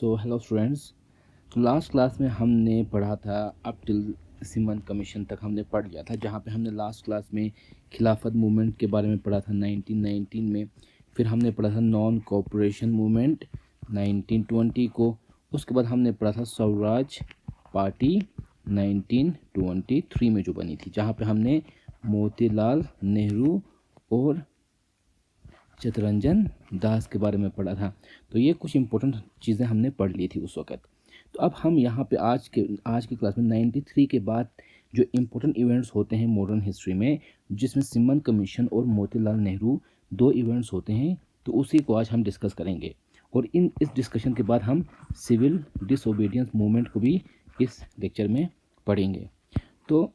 So hello students, तो last class में हमने पढ़ा था अप टिल सिमन कमीशन तक हमने पढ़ लिया था, जहाँ पे हमने लास्ट क्लास में खिलाफत मूवमेंट के बारे में पढ़ा था 1919 में। फिर हमने पढ़ा था नॉन कोऑपरेशन मूवमेंट 1920 को। उसके बाद हमने पढ़ा था स्वराज पार्टी 1923 में जो बनी थी, जहाँ पे हमने मोतीलाल नेहरू और चित्तरंजन दास के बारे में पढ़ा था। तो ये कुछ इंपॉर्टेंट चीज़ें हमने पढ़ ली थी उस वक़्त। तो अब हम यहाँ पे आज के क्लास में 93 के बाद जो इम्पोर्टेंट इवेंट्स होते हैं मॉडर्न हिस्ट्री में, जिसमें सिमन कमीशन और मोतीलाल नेहरू दो इवेंट्स होते हैं, तो उसी को आज हम डिस्कस करेंगे। और इस डिस्कशन के बाद हम सिविल डिसोबीडियंस मूवमेंट को भी इस लेक्चर में पढ़ेंगे। तो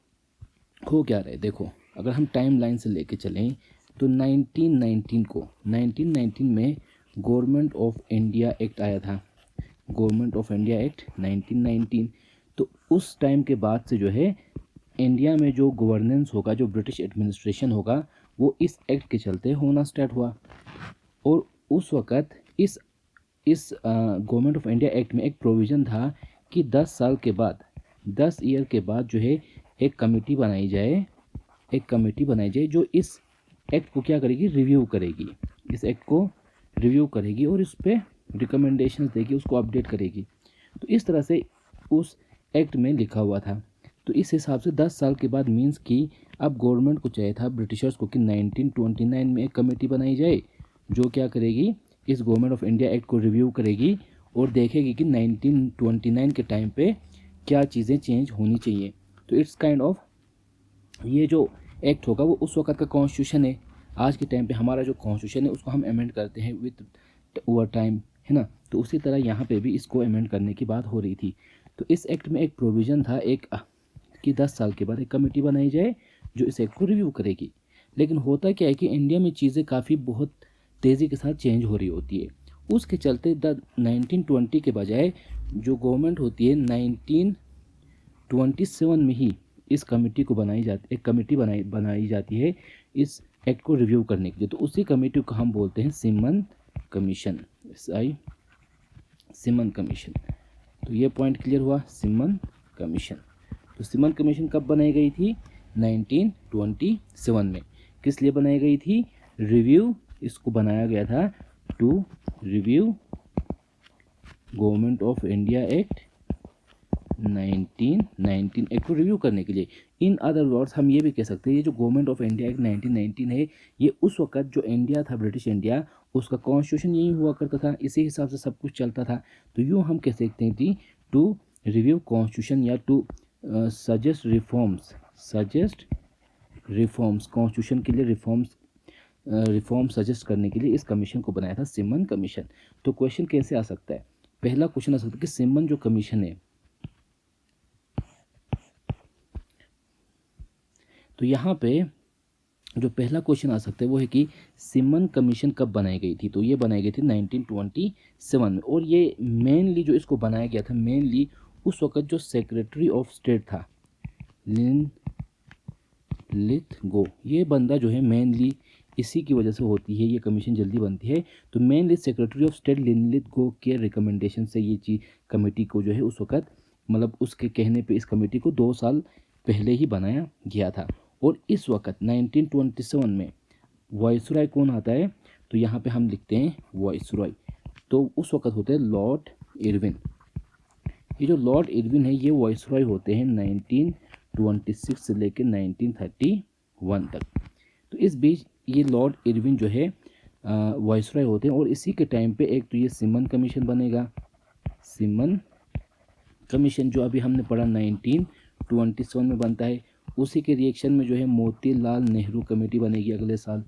हो क्या रहे, देखो, अगर हम टाइम लाइन से लेके चलें तो 1919 में गवर्नमेंट ऑफ इंडिया एक्ट आया था, गवर्नमेंट ऑफ इंडिया एक्ट 1919। तो उस टाइम के बाद से जो है इंडिया में जो गवर्नेंस होगा, जो ब्रिटिश एडमिनिस्ट्रेशन होगा, वो इस एक्ट के चलते होना स्टार्ट हुआ। और उस वक़्त इस गवर्नमेंट ऑफ इंडिया एक्ट में एक प्रोविज़न था कि 10 साल के बाद, 10 ईयर के बाद जो है एक कमेटी बनाई जाए जो इस एक्ट को क्या करेगी, रिव्यू करेगी, इस एक्ट को रिव्यू करेगी और इस पर रिकमेंडेशंस देगी, उसको अपडेट करेगी। तो इस तरह से उस एक्ट में लिखा हुआ था। तो इस हिसाब से 10 साल के बाद मीन्स कि अब गवर्नमेंट को चाहिए था, ब्रिटिशर्स को, कि 1929 में एक कमेटी बनाई जाए जो क्या करेगी, इस गवर्नमेंट ऑफ इंडिया एक्ट को रिव्यू करेगी और देखेगी कि 1929 के टाइम पे क्या चीज़ें चेंज होनी चाहिए। तो इट्स काइंड ऑफ, ये जो एक्ट होगा वो उस वक्त का कॉन्स्टिट्यूशन है। आज के टाइम पे हमारा जो कॉन्स्टिट्यूशन है उसको हम अमेंड करते हैं विद ओवर टाइम, है ना। तो उसी तरह यहाँ पे भी इसको अमेंड करने की बात हो रही थी। तो इस एक्ट में एक प्रोविज़न था कि 10 साल के बाद एक कमेटी बनाई जाए जो इस एक्ट को रिव्यू करेगी। लेकिन होता क्या है कि इंडिया में चीज़ें काफ़ी बहुत तेज़ी के साथ चेंज हो रही होती है। उसके चलते 1920 के बजाय जो गवर्नमेंट होती है 1927 में ही इस कमेटी को एक कमेटी बनाई जाती है इस एक्ट को रिव्यू करने के लिए। तो उसी कमेटी को हम बोलते हैं सिमन कमीशन, सिमन कमीशन। तो ये पॉइंट क्लियर हुआ, सिमन कमीशन। तो सिमन कमीशन कब बनाई गई थी, 1927 में। किस लिए बनाई गई थी, रिव्यू, इसको बनाया गया था to review Government of India Act 1919 act को रिव्यू करने के लिए। इन अदर वर्ड्स हम ये भी कह सकते हैं, ये जो गवर्नमेंट ऑफ इंडिया एक्ट 1919 है, ये उस वक्त जो इंडिया था, ब्रिटिश इंडिया, उसका कॉन्स्टिट्यूशन यही हुआ करता था, इसी हिसाब से सब कुछ चलता था। तो यूँ हम कह सकते हैं कि टू रिव्यू कॉन्स्टिट्यूशन या टू सजेस्ट रिफॉर्म्स, कॉन्स्टिट्यूशन के लिए रिफॉर्म सजेस्ट करने के लिए इस कमीशन को बनाया था, सिमन कमीशन। तो क्वेश्चन कैसे आ सकता है, पहला क्वेश्चन आ सकता है कि सिमन जो कमीशन है, तो यहाँ पे जो पहला क्वेश्चन आ सकता है वो है कि सिमन कमीशन कब बनाई गई थी। तो ये बनाई गई थी 1927 में। और ये मेनली जो इसको बनाया गया था, मेनली उस वक्त जो सेक्रेटरी ऑफ स्टेट था, लिनलिथगो, ये बंदा जो है मेनली इसी की वजह से होती है, ये कमीशन जल्दी बनती है। तो mainly secretary of state Linlithgow के रिकमेंडेशन से ये चीज़ कमेटी को जो है उस वक्त, मतलब उसके कहने पे इस कमेटी को 2 साल पहले ही बनाया गया था। और इस वक्त 1927 में वाइसरॉय कौन आता है, तो यहाँ पे हम लिखते हैं वाइसरॉय। तो उस वक्त होते हैं लॉर्ड इरविन। ये जो लॉर्ड इरविन है, ये वाइसरॉय होते हैं 1926 से लेकर 1931 तक। तो इस बीच ये लॉर्ड इरविन जो है वाइसरॉय होते हैं। और इसी के टाइम पे एक तो ये सिमन कमीशन बनेगा, सिमन कमीशन जो अभी हमने पढ़ा 1927 में बनता है। उसी के रिएक्शन में जो है मोतीलाल नेहरू कमेटी बनेगी अगले साल,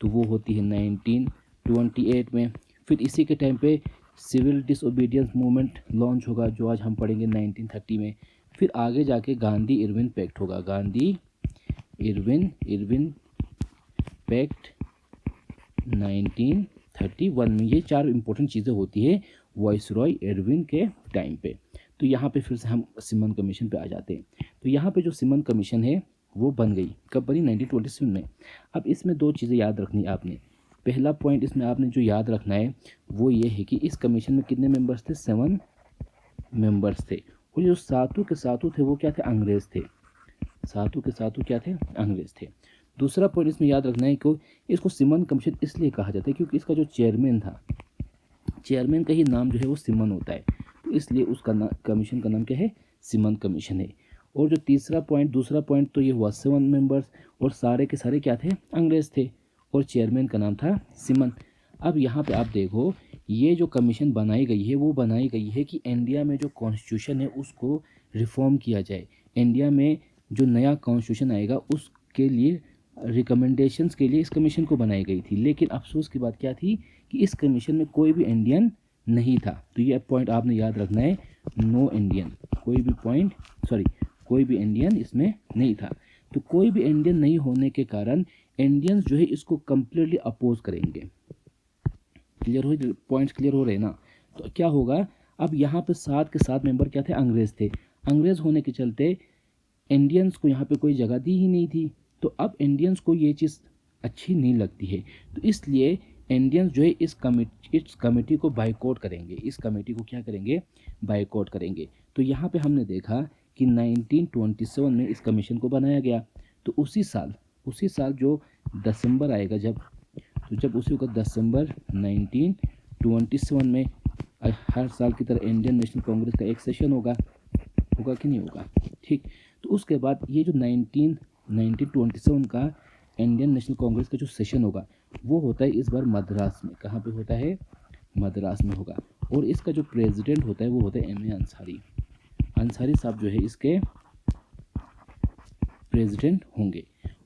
तो वो होती है 1928 में। फिर इसी के टाइम पे सिविल डिसोबीडियंस मूवमेंट लॉन्च होगा, जो आज हम पढ़ेंगे 1930 में। फिर आगे जाके गांधी इरविन पैक्ट होगा, गांधी इरविन पैक्ट 1931 में। ये 4 इंपॉर्टेंट चीज़ें होती है वाइसरॉय इरविन के टाइम पे। तो यहाँ पे फिर से हम सिमन कमीशन पे आ जाते हैं। तो यहाँ पे जो सिमन कमीशन है वो बन गई, कब बनी, 1927 में। अब इसमें 2 चीज़ें याद रखनी आपने। पहला पॉइंट इसमें आपने जो याद रखना है वो ये है कि इस कमीशन में कितने मेंबर्स थे, 7 मेंबर्स थे। और जो सातों के सातों थे वो क्या थे, अंग्रेज थे। सातों के सातों क्या थे, अंग्रेज थे। दूसरा पॉइंट इसमें याद रखना है कि इसको सिमन कमीशन इसलिए कहा जाता है क्योंकि इसका जो चेयरमैन था, चेयरमैन का ही नाम जो है वो सिमन होता है, तो इसलिए उसका कमीशन का नाम क्या है, सिमन कमीशन है। और जो तीसरा पॉइंट, दूसरा पॉइंट तो ये हुआ 7 मेंबर्स, और सारे के सारे क्या थे, अंग्रेज थे, और चेयरमैन का नाम था सिमन। अब यहाँ पे आप देखो, ये जो कमीशन बनाई गई है वो बनाई गई है कि इंडिया में जो कॉन्स्टिट्यूशन है उसको रिफॉर्म किया जाए। इंडिया में जो नया कॉन्स्टिट्यूशन आएगा उसके लिए रिकमेंडेशंस के लिए इस कमीशन को बनाई गई थी। लेकिन अफसोस की बात क्या थी कि इस कमीशन में कोई भी इंडियन नहीं था। तो ये पॉइंट आपने याद रखना है, नो इंडियन, कोई भी इंडियन इसमें नहीं था। तो कोई भी इंडियन नहीं होने के कारण इंडियंस जो है इसको कम्प्लीटली अपोज करेंगे। क्लियर हो, पॉइंट्स क्लियर हो रहे हैं ना। तो क्या होगा, अब यहाँ पे 7 के 7 मेंबर क्या थे, अंग्रेज थे। अंग्रेज होने के चलते इंडियंस को यहाँ पे कोई जगह दी ही नहीं थी। तो अब इंडियंस को ये चीज़ अच्छी नहीं लगती है, तो इसलिए इंडियंस जो है इस कमेटी को बाइकआउट करेंगे। इस कमेटी को क्या करेंगे, बाइकआउट करेंगे। तो यहाँ पे हमने देखा कि 1927 में इस कमीशन को बनाया गया। तो उसी साल जो दिसंबर आएगा, जब उसी वक्त दिसंबर 1927 में हर साल की तरह इंडियन नेशनल कांग्रेस का एक सेशन होगा कि नहीं होगा, ठीक। तो उसके बाद ये जो 1927 का इंडियन नेशनल कांग्रेस का जो सेशन होगा वो होता है इस बार मद्रास में। कहाँ पे होता है, मद्रास में होगा। और इसका जो प्रेसिडेंट होता है वो होता है M.A. अंसारी साहब जो है इसके प्रेसिडेंट होंगे।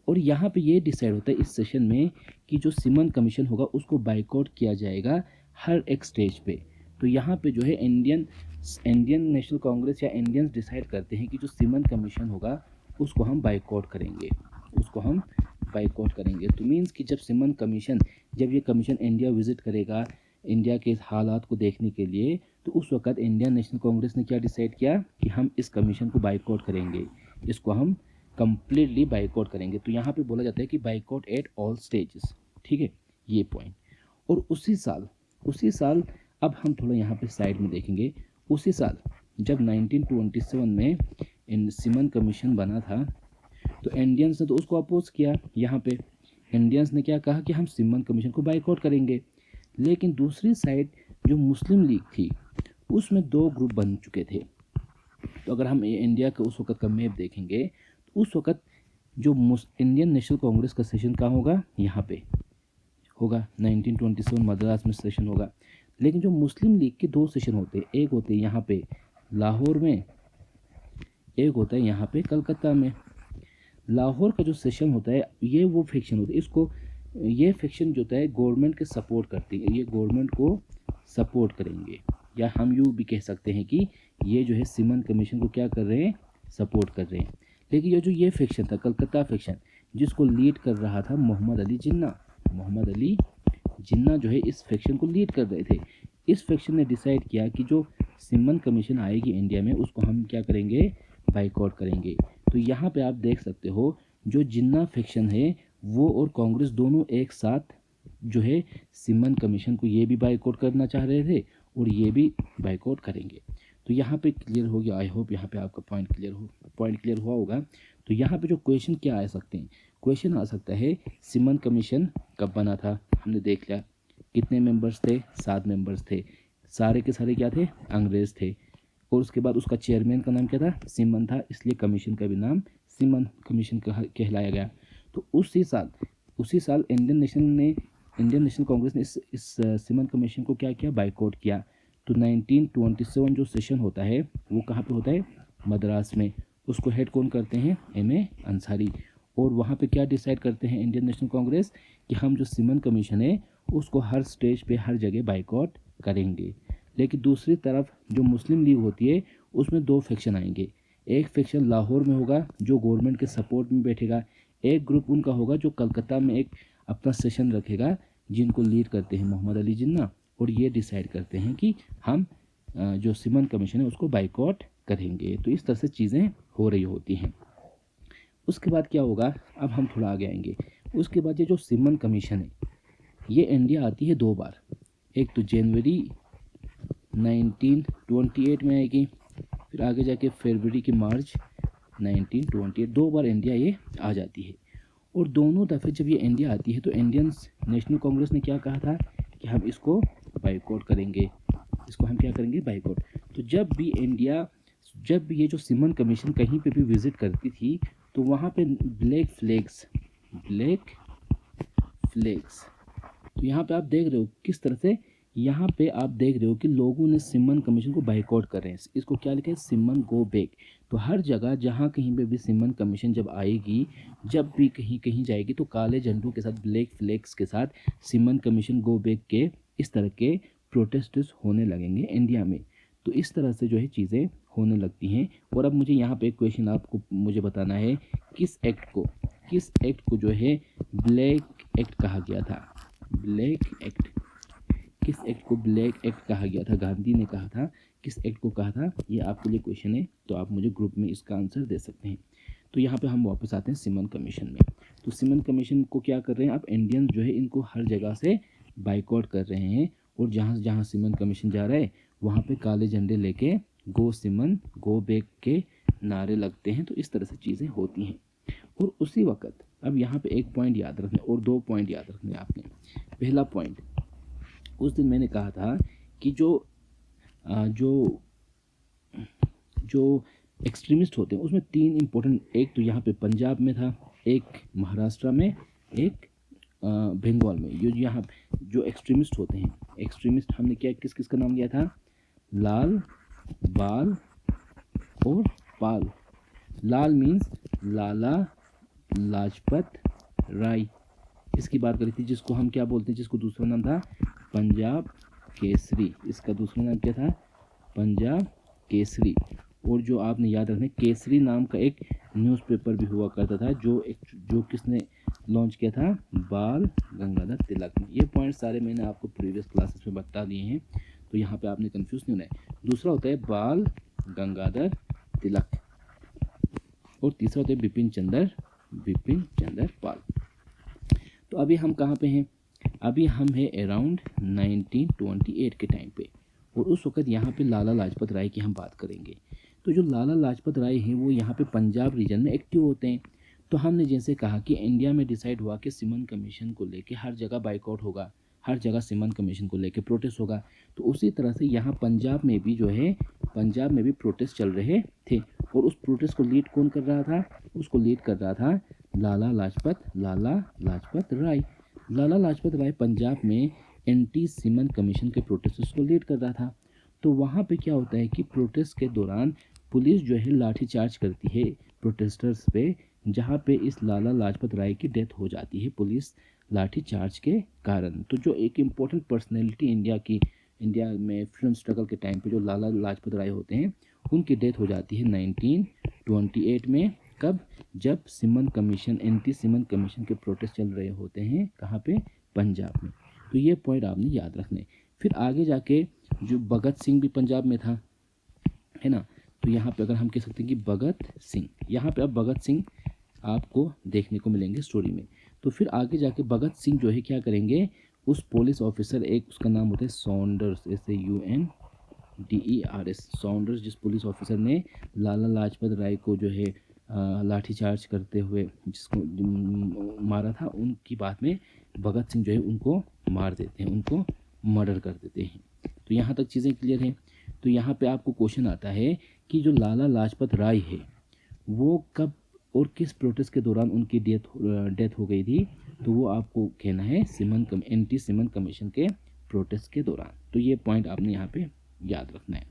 और यहाँ पे ये डिसाइड होता है इस सेशन में कि जो सिमन कमीशन होगा उसको बाइकआउट किया जाएगा हर एक स्टेज पे। तो यहाँ पे जो है इंडियन नेशनल कांग्रेस या इंडियंस डिसाइड करते हैं कि जो सिमन कमीशन होगा उसको हम बाइकआउट करेंगे, तो मीन्स कि जब ये कमीशन इंडिया विजिट करेगा इंडिया के हालात को देखने के लिए, तो उस वक्त इंडियन नेशनल कांग्रेस ने क्या डिसाइड किया कि हम इस कमीशन को बाइकआउट करेंगे, इसको हम कम्प्लीटली बाइकआउट करेंगे। तो यहाँ पे बोला जाता है कि बाइकआउट एट ऑल स्टेजेस, ठीक है, ये पॉइंट। और उसी साल अब हम थोड़ा यहाँ पे साइड में देखेंगे, उसी साल जब 1927 में सिमन कमीशन बना था तो इंडियंस ने तो उसको अपोज किया। यहाँ पे इंडियंस ने क्या कहा कि हम सिमन कमीशन को बाइकआउट करेंगे। लेकिन दूसरी साइड जो मुस्लिम लीग थी उसमें 2 ग्रुप बन चुके थे। तो अगर हम इंडिया का उस वक्त का मैप देखेंगे तो उस वक्त जो इंडियन नेशनल कांग्रेस का सेशन कहाँ होगा, यहाँ पे होगा, 1927 मद्रास में सेशन होगा। लेकिन जो मुस्लिम लीग के 2 सेशन होते हैं, एक होते हैं यहाँ पे लाहौर में, एक होता है यहाँ पे कलकत्ता में। लाहौर का जो सेशन होता है ये वो फैक्शन होता है, ये फैक्शन जो होता है गवर्नमेंट के सपोर्ट करती है, ये गवर्नमेंट को सपोर्ट करेंगे, या हम यूँ भी कह सकते हैं कि ये जो है सिमन कमीशन को क्या कर रहे हैं, सपोर्ट कर रहे हैं। लेकिन ये फैक्शन था कलकत्ता फैक्शन, जिसको लीड कर रहा था मोहम्मद अली जिन्ना जो है इस फैक्शन को लीड कर रहे थे। इस फैक्शन ने डिसाइड किया कि जो सिमन कमीशन आएगी इंडिया में उसको हम क्या करेंगे, बाइकआउट करेंगे। तो यहाँ पे आप देख सकते हो जो जिन्ना फैक्शन है वो और कांग्रेस दोनों एक साथ जो है सिमन कमीशन को ये भी बाइकआउट करना चाह रहे थे और ये भी बाइकआउट करेंगे। तो यहाँ पे क्लियर हो गया, आई होप यहाँ पे आपका पॉइंट क्लियर हुआ होगा। तो यहाँ पे जो क्वेश्चन क्या आ सकते हैं, क्वेश्चन आ सकता है सिमन कमीशन कब बना था, हमने देख लिया। कितने मेंबर्स थे, 7 मेंबर्स थे, सारे के सारे क्या थे, अंग्रेज थे। और उसके बाद उसका चेयरमैन का नाम क्या था, सिमन था, इसलिए कमीशन का भी नाम सिमन कमीशन कहलाया गया। तो उसी साल इंडियन नेशनल कांग्रेस ने इस सिमन कमीशन को क्या किया, बाइकआउट किया। तो 1927 जो सेशन होता है वो कहाँ पे होता है, मद्रास में। उसको हेड कौन करते हैं, M.A. अंसारी। और वहाँ पे क्या डिसाइड करते हैं इंडियन नेशनल कांग्रेस कि हम जो सिमन कमीशन है उसको हर स्टेज पे हर जगह बाइकआउट करेंगे। लेकिन दूसरी तरफ जो मुस्लिम लीग होती है उसमें 2 फैक्शन आएंगे। एक फैक्शन लाहौर में होगा जो गवर्नमेंट के सपोर्ट में बैठेगा, एक ग्रुप उनका होगा जो कलकत्ता में एक अपना सेशन रखेगा जिनको लीड करते हैं मोहम्मद अली जिन्ना, और ये डिसाइड करते हैं कि हम जो सिमन कमीशन है उसको बाइकआउट करेंगे। तो इस तरह से चीज़ें हो रही होती हैं। उसके बाद क्या होगा, अब हम थोड़ा आगे आएंगे। उसके बाद ये जो सिमन कमीशन है ये इंडिया आती है 2 बार, एक तो जनवरी 1928 में आएगी, फिर आगे जाके फरवरी की मार्च 1928, 2 बार इंडिया ये आ जाती है। और दोनों दफ़े जब ये इंडिया आती है तो इंडियन नेशनल कांग्रेस ने क्या कहा था कि हम इसको बाइकआउट करेंगे, इसको हम क्या करेंगे, बाइकआउट। तो जब भी ये जो सिमन कमीशन कहीं पे भी विजिट करती थी तो वहाँ पे ब्लैक फ्लैग्स, तो यहाँ पे आप देख रहे हो किस तरह से, यहाँ पे आप देख रहे हो कि लोगों ने सिमन कमीशन को बाइकआउट कर रहे हैं। इसको क्या लिखा है, सिमन गो बैक। तो हर जगह जहाँ कहीं पे भी सिमन कमीशन जब आएगी, जब भी कहीं जाएगी तो काले झंडों के साथ, ब्लैक फ्लैग्स के साथ सिमन कमीशन गो बैक के इस तरह के प्रोटेस्ट होने लगेंगे इंडिया में। तो इस तरह से जो है चीज़ें होने लगती हैं। और अब मुझे यहाँ पे एक क्वेश्चन आपको मुझे बताना है, किस एक्ट को जो है ब्लैक एक्ट कहा गया था, ब्लैक एक्ट, किस एक्ट को ब्लैक एक्ट कहा गया था, गांधी ने कहा था, किस एक्ट को कहा था, ये आपके लिए क्वेश्चन है। तो आप मुझे ग्रुप में इसका आंसर दे सकते हैं। तो यहाँ पे हम वापस आते हैं सिमन कमीशन में। तो सिमन कमीशन को क्या कर रहे हैं, अब इंडियंस जो है इनको हर जगह से बाइकआउट कर रहे हैं, और जहाँ जहाँ सिमन कमीशन जा रहा है वहाँ पे काले झंडे लेके गो सिमन गो बैक के नारे लगते हैं। तो इस तरह से चीज़ें होती हैं। और उसी वक्त अब यहाँ पे एक पॉइंट याद रखना और 2 पॉइंट याद रखने आपने। पहला पॉइंट, उस दिन मैंने कहा था कि जो एक्सट्रीमिस्ट होते हैं उसमें 3 इम्पोर्टेंट, एक तो यहाँ पे पंजाब में था, एक महाराष्ट्र में, एक बंगाल में। ये यहाँ जो एक्सट्रीमिस्ट होते हैं, एक्सट्रीमिस्ट हमने क्या किस किस का नाम लिया था, लाल, बाल और पाल। लाल मीन्स लाला लाजपत राय, इसकी बात करी थी, जिसको हम क्या बोलते हैं, जिसको दूसरा नाम था पंजाब केसरी, इसका दूसरा नाम क्या था, पंजाब केसरी। और जो आपने याद रखना, केसरी नाम का एक न्यूज़पेपर भी हुआ करता था, जो किसने लॉन्च किया था, बाल गंगाधर तिलक ने। ये पॉइंट सारे मैंने आपको प्रीवियस क्लासेस में बता दिए हैं, तो यहाँ पे आपने कंफ्यूज नहीं होना है। दूसरा होता है बाल गंगाधर तिलक, और तीसरा होता है बिपिन चंद्र पाल। तो अभी हम कहाँ पे हैं, अभी हम हैं अराउंड 1928 के टाइम पे, और उस वक्त यहाँ पे लाला लाजपत राय की हम बात करेंगे। तो जो लाला लाजपत राय हैं वो यहाँ पे पंजाब रीजन में एक्टिव होते हैं। तो हमने जैसे कहा कि इंडिया में डिसाइड हुआ कि सिमन कमीशन को लेके हर जगह बाइकआउट होगा, हर जगह सिमन कमीशन को लेके प्रोटेस्ट होगा। तो उसी तरह से यहाँ पंजाब में भी जो है, पंजाब में भी प्रोटेस्ट चल रहे थे, और उस प्रोटेस्ट को लीड कौन कर रहा था, उसको लीड कर रहा था लाला लाजपत राय। लाला लाजपत राय पंजाब में एंटी सिमन कमीशन के प्रोटेस्ट को लीड कर रहा था। तो वहाँ पे क्या होता है कि प्रोटेस्ट के दौरान पुलिस जो है लाठीचार्ज करती है प्रोटेस्टर्स पे, जहाँ पे इस लाला लाजपत राय की डेथ हो जाती है पुलिस लाठीचार्ज के कारण। तो जो एक इम्पोर्टेंट पर्सनैलिटी इंडिया में फ्रीडम स्ट्रगल के टाइम पे जो लाला लाजपत राय होते हैं, उनकी डेथ हो जाती है 1928 में। कब, जब सिमन कमीशन, एंटी सिमन कमीशन के प्रोटेस्ट चल रहे होते हैं, कहाँ पे, पंजाब में। तो ये पॉइंट आपने याद रखने। फिर आगे जाके जो भगत सिंह भी पंजाब में था, है ना। तो यहाँ पे अगर हम कह सकते हैं कि भगत सिंह, यहाँ पे अब भगत सिंह आपको देखने को मिलेंगे स्टोरी में। तो फिर आगे जाके भगत सिंह जो है क्या करेंगे, उस पुलिस ऑफिसर, एक उसका नाम होता है सॉन्डर्स, SAUNDERS, सॉन्डर्स, जिस पुलिस ऑफिसर ने लाला लाजपत राय को जो है लाठीचार्ज करते हुए जिसको मारा था, उनकी बात में भगत सिंह जो है उनको मार देते हैं, उनको मर्डर कर देते हैं। तो यहाँ तक चीज़ें क्लियर हैं। तो यहाँ पे आपको क्वेश्चन आता है कि जो लाला लाजपत राय है वो कब और किस प्रोटेस्ट के दौरान उनकी डेथ हो गई थी, तो वो आपको कहना है एंटी सिमन कमीशन के प्रोटेस्ट के दौरान। तो ये पॉइंट आपने यहाँ पे याद रखना है।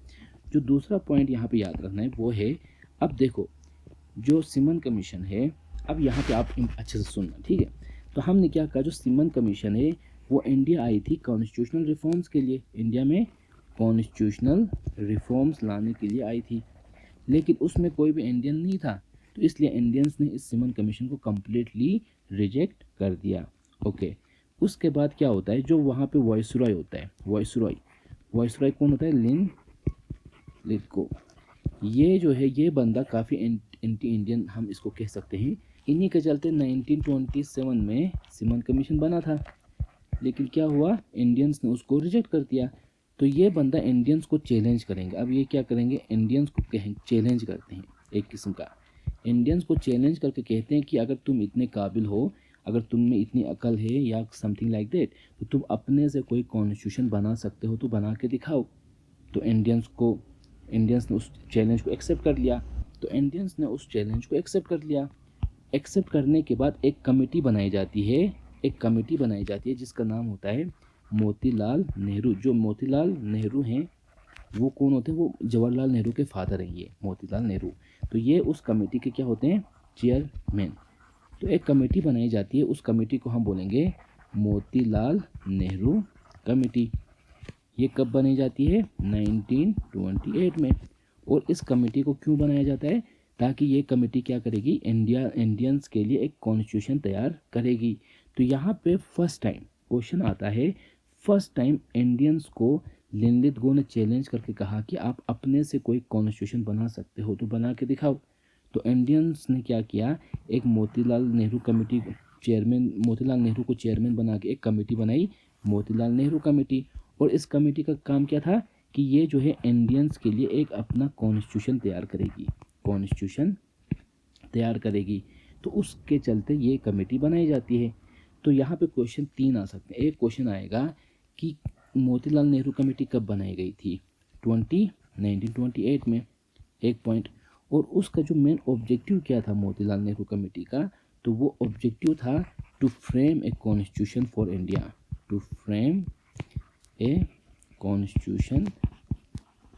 जो दूसरा पॉइंट यहाँ पे याद रखना है वो है, अब देखो जो सिमन कमीशन है, अब यहाँ पे आप अच्छे से सुनना, ठीक है। तो हमने क्या कहा, जो सिमन कमीशन है वो इंडिया आई थी कॉन्स्टिट्यूशनल रिफॉर्म्स के लिए, इंडिया में कॉन्स्टिट्यूशनल रिफॉर्म्स लाने के लिए आई थी, लेकिन उसमें कोई भी इंडियन नहीं था। तो इसलिए इंडियंस ने इस सिमन कमीशन को कम्प्लीटली रिजेक्ट कर दिया। ओके, उसके बाद क्या होता है, जो वहाँ पे वॉइसरॉय होता है, वॉइसरॉय कौन होता है, लिथगो। ये जो है ये बंदा काफ़ी एंटी इंडियन हम इसको कह सकते हैं। इन्हीं के चलते 1927 में सिमन कमीशन बना था। लेकिन क्या हुआ, इंडियंस ने उसको रिजेक्ट कर दिया। तो ये बंदा इंडियंस को चैलेंज करेंगे। अब ये क्या करेंगे, इंडियंस को चैलेंज करते हैं, एक किस्म का इंडियंस को चैलेंज करके कहते हैं कि अगर तुम इतने काबिल हो, अगर तुम में इतनी अकल है या समथिंग लाइक दैट, तो तुम अपने से कोई कॉन्स्टिट्यूशन बना सकते हो तो बना के दिखाओ। तो इंडियंस ने उस चैलेंज को एक्सेप्ट कर लिया। तो इंडियंस ने उस चैलेंज को एक्सेप्ट कर लिया। एक्सेप्ट करने के बाद एक कमेटी बनाई जाती है जिसका नाम होता है मोतीलाल नेहरू। जो मोतीलाल नेहरू हैं वो कौन होते हैं, वो जवाहरलाल नेहरू के फादर हैं, ये मोतीलाल नेहरू। तो ये उस कमेटी के क्या होते हैं, चेयरमैन। तो एक कमेटी बनाई जाती है, उस कमेटी को हम बोलेंगे मोतीलाल नेहरू कमेटी। ये कब बनाई जाती है, 1928 में। और इस कमेटी को क्यों बनाया जाता है, ताकि ये कमेटी क्या करेगी, इंडियंस के लिए एक कॉन्स्टिट्यूशन तैयार करेगी। तो यहाँ पे फर्स्ट टाइम क्वेश्चन आता है, फर्स्ट टाइम इंडियंस को लिनलिथ-गो ने चैलेंज करके कहा कि आप अपने से कोई कॉन्स्टिट्यूशन बना सकते हो तो बना के दिखाओ। तो इंडियंस ने क्या किया, एक मोतीलाल नेहरू को चेयरमैन बना के एक कमेटी बनाई, मोतीलाल नेहरू कमेटी। और इस कमेटी का काम क्या था कि ये जो है इंडियंस के लिए एक अपना कॉन्स्टिट्यूशन तैयार करेगी। तो उसके चलते ये कमेटी बनाई जाती है। तो यहाँ पे क्वेश्चन 3 आ सकते हैं। एक क्वेश्चन आएगा कि मोतीलाल नेहरू कमेटी कब बनाई गई थी, 1928 में, एक पॉइंट। और उसका जो मेन ऑब्जेक्टिव क्या था मोतीलाल नेहरू कमेटी का, तो वो ऑब्जेक्टिव था to frame a constitution for India, to frame a constitution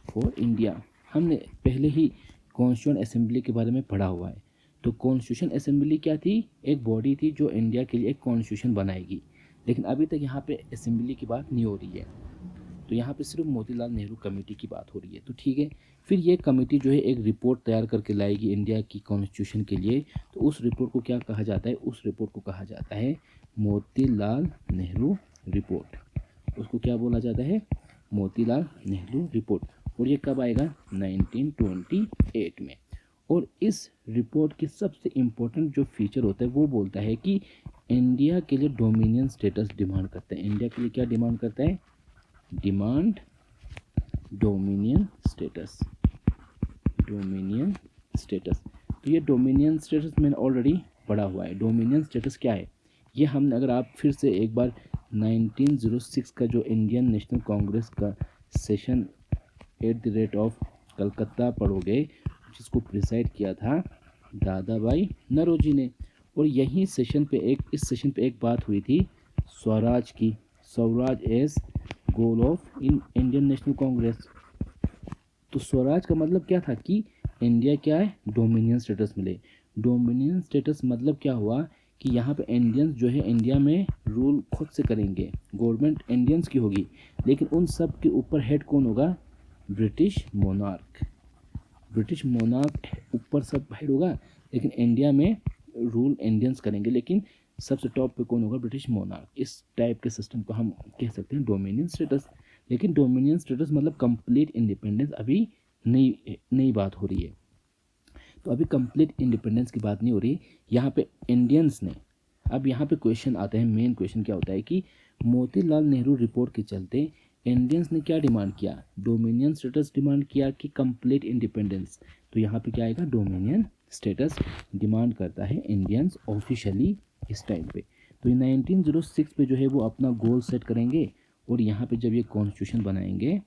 for India. हमने पहले ही कॉन्स्टिट्यूएंट असेंबली के बारे में पढ़ा हुआ है। तो कॉन्स्टिट्यूशन असेंबली क्या थी, एक बॉडी थी जो इंडिया के लिए एक कॉन्स्टिट्यूशन बनाएगी। लेकिन अभी तक यहाँ पे असेंबली की बात नहीं हो रही है, तो यहाँ पे सिर्फ मोतीलाल नेहरू कमेटी की बात हो रही है। तो ठीक है, फिर ये कमेटी जो है एक रिपोर्ट तैयार करके लाएगी इंडिया की कॉन्स्टिट्यूशन के लिए। तो उस रिपोर्ट को क्या कहा जाता है, उस रिपोर्ट को कहा जाता है मोतीलाल नेहरू रिपोर्ट। उसको क्या बोला जाता है, मोतीलाल नेहरू रिपोर्ट। और ये कब आएगा, 1928 में। और इस रिपोर्ट की सबसे इम्पोर्टेंट जो फीचर होता है वो बोलता है कि इंडिया के लिए डोमिनियन स्टेटस डिमांड करता है। इंडिया के लिए क्या डिमांड करता है, डोमिनियन स्टेटस। तो ये डोमिनियन स्टेटस मैंने ऑलरेडी पढ़ा हुआ है। डोमिनियन स्टेटस क्या है, ये हमने, अगर आप फिर से एक बार 1906 का जो इंडियन नेशनल कांग्रेस का सेशन @ पढ़ोगे, जिसको प्रिसाइड किया था दादा भाई नौरोजी ने। और यही सेशन पे इस सेशन पे एक बात हुई थी स्वराज की, swaraj as goal of Indian National Congress. तो स्वराज का मतलब क्या था कि इंडिया क्या है, डोमिनियन स्टेटस मिले। डोमिनियन स्टेटस मतलब क्या हुआ कि यहाँ पे इंडियंस जो है इंडिया में रूल खुद से करेंगे, गवर्नमेंट इंडियंस की होगी, लेकिन उन सब के ऊपर हेड कौन होगा, ब्रिटिश मोनार्क ऊपर सब हेड होगा, लेकिन इंडिया में रूल इंडियंस करेंगे, लेकिन सबसे टॉप पे कौन होगा, ब्रिटिश मोनार्क। इस टाइप के सिस्टम को हम कह सकते हैं डोमिनियन स्टेटस। लेकिन डोमिनियन स्टेटस मतलब कंप्लीट इंडिपेंडेंस अभी नई बात हो रही है। तो अभी कंप्लीट इंडिपेंडेंस की बात नहीं हो रही यहाँ पे इंडियंस ने। अब यहाँ पे क्वेश्चन आता है, मेन क्वेश्चन क्या होता है कि मोतीलाल नेहरू रिपोर्ट के चलते इंडियंस ने क्या डिमांड किया, डोमिनियन स्टेटस डिमांड किया कि कंप्लीट इंडिपेंडेंस। तो यहाँ पे क्या आएगा, डोमिनियन स्टेटस डिमांड करता है इंडियंस ऑफिशियली इस टाइम पे। तो 1906 पे जो है वो अपना गोल सेट करेंगे, और यहाँ पे जब ये कॉन्स्टिट्यूशन बनाएंगे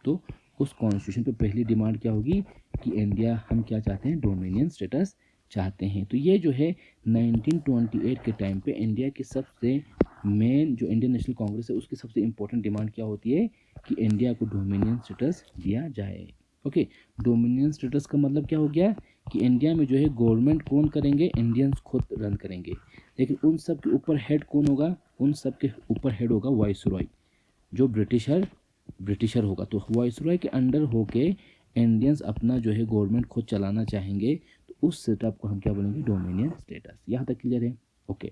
तो उस कॉन्स्टिट्यूशन पे पहली डिमांड क्या होगी कि इंडिया, हम क्या चाहते हैं, डोमिनियन स्टेटस चाहते हैं। तो ये जो है 1928 के टाइम पे इंडिया की सबसे मेन जो इंडियन नेशनल कांग्रेस है उसकी सबसे इम्पोर्टेंट डिमांड क्या होती है कि इंडिया को डोमिनियन स्टेटस दिया जाए। ओके, डोमिनियन स्टेटस का मतलब क्या हो गया कि इंडिया में जो है गवर्नमेंट कौन करेंगे, इंडियंस खुद रन करेंगे, लेकिन उन सब के ऊपर हेड कौन होगा, उन सब के ऊपर हेड होगा वाइसरॉय, जो ब्रिटिशर होगा। तो वाइसरॉय के अंडर होके इंडियंस अपना जो है गवर्नमेंट खुद चलाना चाहेंगे, तो उस सेटअप को हम क्या बोलेंगे, डोमिनियन स्टेटस। यहाँ तक क्लियर है। ओके,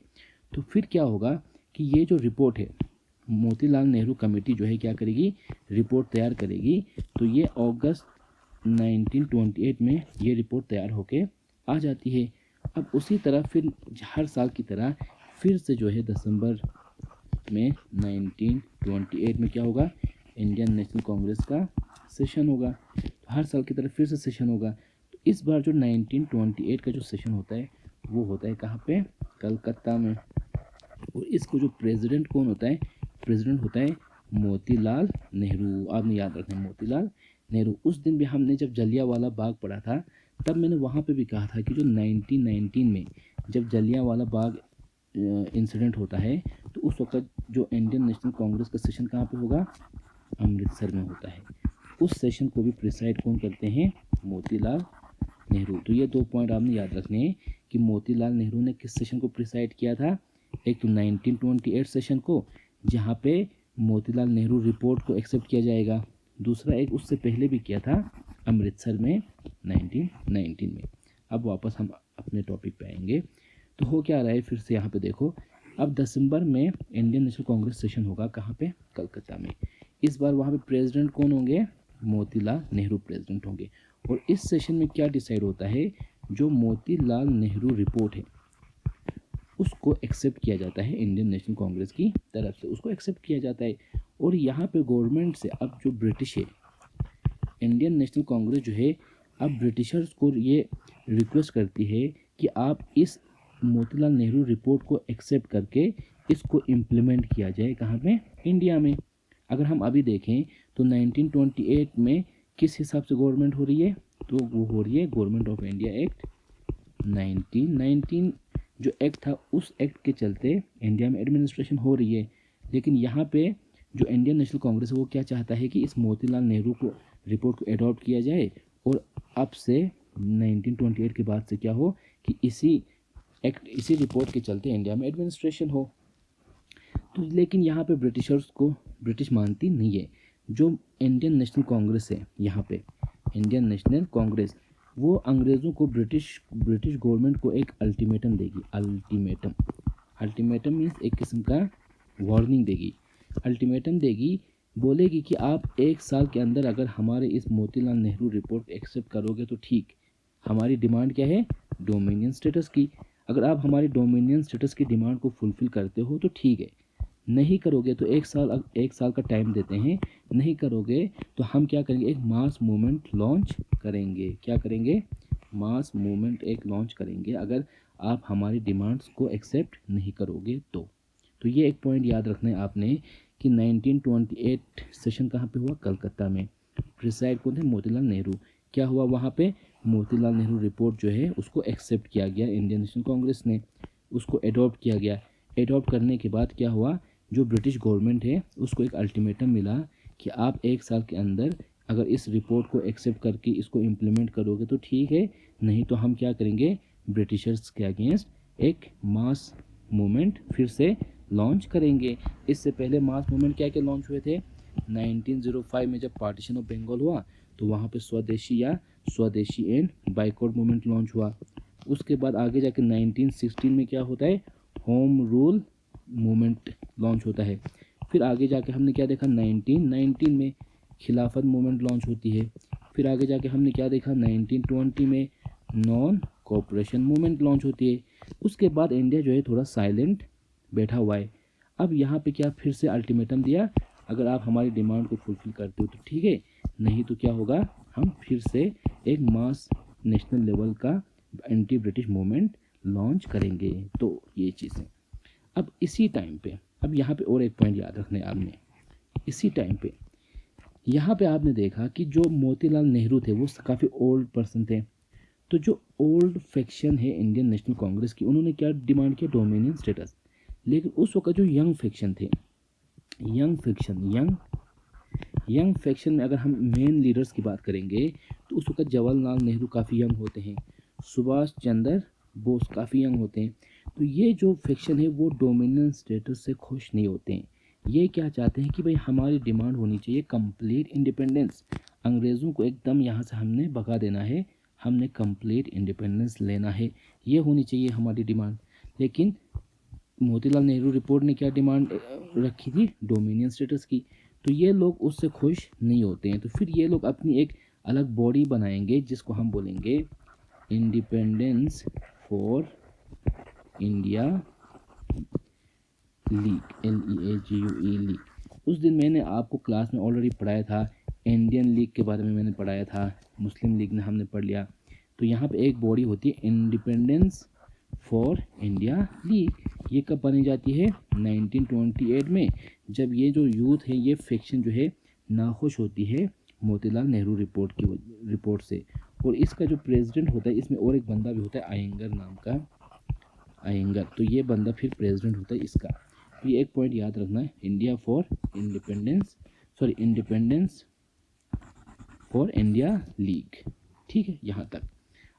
तो फिर क्या होगा कि ये जो रिपोर्ट है, मोतीलाल नेहरू कमेटी जो है क्या करेगी, रिपोर्ट तैयार करेगी। तो ये अगस्त 1928 में ये रिपोर्ट तैयार होके आ जाती है। अब उसी तरह फिर हर साल की तरह फिर से जो है दिसंबर में 1928 में क्या होगा, इंडियन नेशनल कांग्रेस का सेशन होगा। तो हर साल की तरह फिर से सेशन होगा। तो इस बार जो 1928 का जो सेशन होता है वो होता है कहाँ पे, कलकत्ता में। और इसको जो प्रेसिडेंट कौन होता है, प्रेसिडेंट होता है मोतीलाल नेहरू। आपने याद रखना है मोतीलाल नेहरू। उस दिन भी हमने जब जलियांवाला बाग पढ़ा था तब मैंने वहाँ पे भी कहा था कि जो 1919 में जब जलियांवाला बाग इंसिडेंट होता है तो उस वक्त जो इंडियन नेशनल कांग्रेस का सेशन कहाँ पे होगा, अमृतसर में होता है। उस सेशन को भी प्रिसाइड कौन करते हैं, मोतीलाल नेहरू। तो ये 2 पॉइंट आपने याद रखने हैं कि मोतीलाल नेहरू ने किस सेशन को प्रिसाइड किया था, एक तो 1928 सेशन को जहाँ पे मोतीलाल नेहरू रिपोर्ट को एक्सेप्ट किया जाएगा, दूसरा एक उससे पहले भी किया था अमृतसर में 1919 में। अब वापस हम अपने टॉपिक पे आएंगे। तो हो क्या रहा है फिर से यहाँ पे देखो, अब दिसंबर में इंडियन नेशनल कांग्रेस सेशन होगा कहाँ पे, कलकत्ता में। इस बार वहाँ पे प्रेसिडेंट कौन होंगे, मोतीलाल नेहरू प्रेसिडेंट होंगे। और इस सेशन में क्या डिसाइड होता है, जो मोतीलाल नेहरू रिपोर्ट है उसको एक्सेप्ट किया जाता है इंडियन नेशनल कांग्रेस की तरफ से, उसको एक्सेप्ट किया जाता है। और यहाँ पे गवर्नमेंट से अब जो ब्रिटिश है, इंडियन नेशनल कांग्रेस जो है अब ब्रिटिशर्स को ये रिक्वेस्ट करती है कि आप इस मोतीलाल नेहरू रिपोर्ट को एक्सेप्ट करके इसको इम्प्लीमेंट किया जाए कहाँ पे, इंडिया में। अगर हम अभी देखें तो 1928 में किस हिसाब से गवर्नमेंट हो रही है, तो वो हो रही है गवर्नमेंट ऑफ इंडिया एक्ट 1919। जो एक्ट था उस एक्ट के चलते इंडिया में एडमिनिस्ट्रेशन हो रही है। लेकिन यहाँ पे जो इंडियन नेशनल कांग्रेस है वो क्या चाहता है कि इस मोतीलाल नेहरू को रिपोर्ट को अडॉप्ट किया जाए और अब से 1928 के बाद से क्या हो कि इसी एक्ट, इसी रिपोर्ट के चलते इंडिया में एडमिनिस्ट्रेशन हो। तो लेकिन यहाँ पे ब्रिटिशर्स को ब्रिटिश मानती नहीं है। जो इंडियन नेशनल कांग्रेस है यहाँ पे, इंडियन नेशनल कांग्रेस, वो अंग्रेज़ों को ब्रिटिश गवर्नमेंट को एक अल्टीमेटम देगी। अल्टीमेटम मीन्स एक किस्म का वार्निंग देगी, अल्टीमेटम देगी, बोलेगी कि आप 1 साल के अंदर अगर हमारे इस मोतीलाल नेहरू रिपोर्ट एक्सेप्ट करोगे तो ठीक। हमारी डिमांड क्या है, डोमिनियन स्टेटस की। अगर आप हमारी डोमिनियन स्टेटस की डिमांड को फुलफ़िल करते हो तो ठीक है, नहीं करोगे तो 1 साल का टाइम देते हैं, नहीं करोगे तो हम क्या करेंगे, एक मास मूवमेंट लॉन्च करेंगे। क्या करेंगे, मास मूवमेंट एक लॉन्च करेंगे अगर आप हमारी डिमांड्स को एक्सेप्ट नहीं करोगे तो। ये एक पॉइंट याद रखना है आपने कि 1928 सेशन कहाँ पे हुआ, कलकत्ता में। प्रिसाइड कौन थे, मोतीलाल नेहरू। क्या हुआ वहाँ पे, मोतीलाल नेहरू रिपोर्ट जो है उसको एक्सेप्ट किया गया इंडियन नेशनल कांग्रेस ने, उसको एडॉप्ट किया गया। एडॉप्ट करने के बाद क्या हुआ, जो ब्रिटिश गवर्नमेंट है उसको एक अल्टीमेटम मिला कि आप 1 साल के अंदर अगर इस रिपोर्ट को एक्सेप्ट करके इसको इम्प्लीमेंट करोगे तो ठीक है, नहीं तो हम क्या करेंगे, ब्रिटिशर्स के अगेंस्ट एक मास मूवमेंट फिर से लॉन्च करेंगे। इससे पहले मास मूवमेंट क्या क्या लॉन्च हुए थे, 1905 में जब पार्टीशन ऑफ बंगाल हुआ तो वहाँ पे स्वदेशी एंड बाइकआउट मूवमेंट लॉन्च हुआ। उसके बाद आगे जाके 1916 में क्या होता है, होम रूल मूवमेंट लॉन्च होता है। फिर आगे जाके हमने क्या देखा, 1919 में खिलाफत मूवमेंट लॉन्च होती है। फिर आगे जाके हमने क्या देखा, 1920 में नॉन कोऑपरेशन मूवमेंट लॉन्च होती है। उसके बाद इंडिया जो है थोड़ा साइलेंट बैठा हुआ है। अब यहाँ पे क्या फिर से अल्टीमेटम दिया, अगर आप हमारी डिमांड को फुलफिल करते हो तो ठीक है, नहीं तो क्या होगा, हम फिर से एक मास नेशनल लेवल का एंटी ब्रिटिश मूवमेंट लॉन्च करेंगे। तो ये चीज़ है। अब इसी टाइम पे, अब यहाँ पे और एक पॉइंट याद रखना है आपने, इसी टाइम पे यहाँ पे आपने देखा कि जो मोतीलाल नेहरू थे वो काफ़ी ओल्ड पर्सन थे। तो जो ओल्ड फैक्शन है इंडियन नेशनल कांग्रेस की, उन्होंने क्या डिमांड किया, डोमिनियन स्टेटस। लेकिन उस वक्त जो यंग फैक्शन थे, यंग फैक्शन में अगर हम मेन लीडर्स की बात करेंगे तो उस वक्त जवाहरलाल नेहरू काफ़ी यंग होते हैं, सुभाष चंद्र बोस काफ़ी यंग होते हैं। तो ये जो फैक्शन है वो डोमिनियन स्टेटस से खुश नहीं होते हैं। ये क्या चाहते हैं कि भाई हमारी डिमांड होनी चाहिए कंप्लीट इंडिपेंडेंस, अंग्रेज़ों को एकदम यहाँ से हमने भगा देना है, हमने कंप्लीट इंडिपेंडेंस लेना है, ये होनी चाहिए हमारी डिमांड। लेकिन मोतीलाल नेहरू रिपोर्ट ने क्या डिमांड रखी थी, डोमिनियन स्टेटस की। तो ये लोग उससे खुश नहीं होते हैं। तो फिर ये लोग अपनी एक अलग बॉडी बनाएंगे जिसको हम बोलेंगे independence for India league, LEAGUE league. उस दिन मैंने आपको क्लास में ऑलरेडी पढ़ाया था, इंडियन लीग के बारे में मैंने पढ़ाया था, मुस्लिम लीग ने हमने पढ़ लिया। तो यहाँ पे एक बॉडी होती है इंडिपेंडेंस फॉर इंडिया लीग। ये कब बनी जाती है? 1928 में, जब ये जो यूथ है, ये फैक्शन जो है नाखुश होती है मोतीलाल नेहरू रिपोर्ट से। और इसका जो प्रेसिडेंट होता है, इसमें और एक बंदा भी होता है अयंगर नाम का, अयंगर। तो ये बंदा फिर प्रेसिडेंट होता है इसका। तो ये एक पॉइंट याद रखना है, India for independence, sorry independence for India league. ठीक है, यहाँ तक।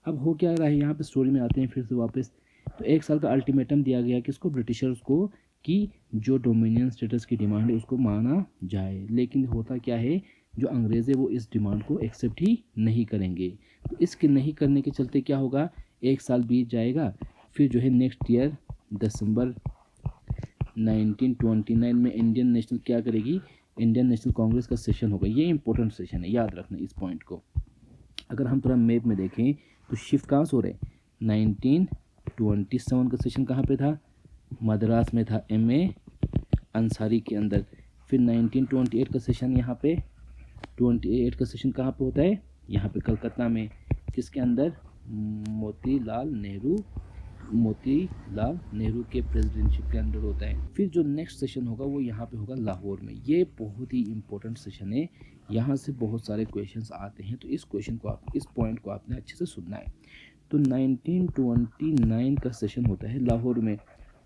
अब हो क्या रहा है, यहाँ पे स्टोरी में आते हैं फिर से वापस। तो एक साल का अल्टीमेटम दिया गया किसको? ब्रिटिशर्स को, कि जो डोमिनियन स्टेटस की डिमांड है उसको माना जाए। लेकिन होता क्या है, जो अंग्रेज़ है वो इस डिमांड को एक्सेप्ट ही नहीं करेंगे। तो इसके नहीं करने के चलते क्या होगा, एक साल बीत जाएगा, फिर जो है नेक्स्ट ईयर दिसंबर 1929 में इंडियन नेशनल क्या करेगी, इंडियन नेशनल कांग्रेस का सेशन होगा। ये इंपॉर्टेंट सेशन है, याद रखना इस पॉइंट को। अगर हम थोड़ा मैप में देखें तो शिफ्ट कहाँ से हो रहे हैं, 1927 का सेशन कहाँ पे था, मद्रास में था, MA अंसारी के अंदर। फिर 1928 का सेशन यहाँ पे, 28 का सेशन कहाँ पे होता है, यहाँ पे कलकत्ता में, किसके अंदर, मोतीलाल नेहरू के प्रेसिडेंटशिप के अंडर होता है। फिर जो नेक्स्ट सेशन होगा वो यहाँ पे होगा लाहौर में। ये बहुत ही इंपॉर्टेंट सेशन है, यहाँ से बहुत सारे क्वेश्चंस आते हैं। तो इस पॉइंट को आपने अच्छे से सुनना है। तो 1929 का सेशन होता है लाहौर में,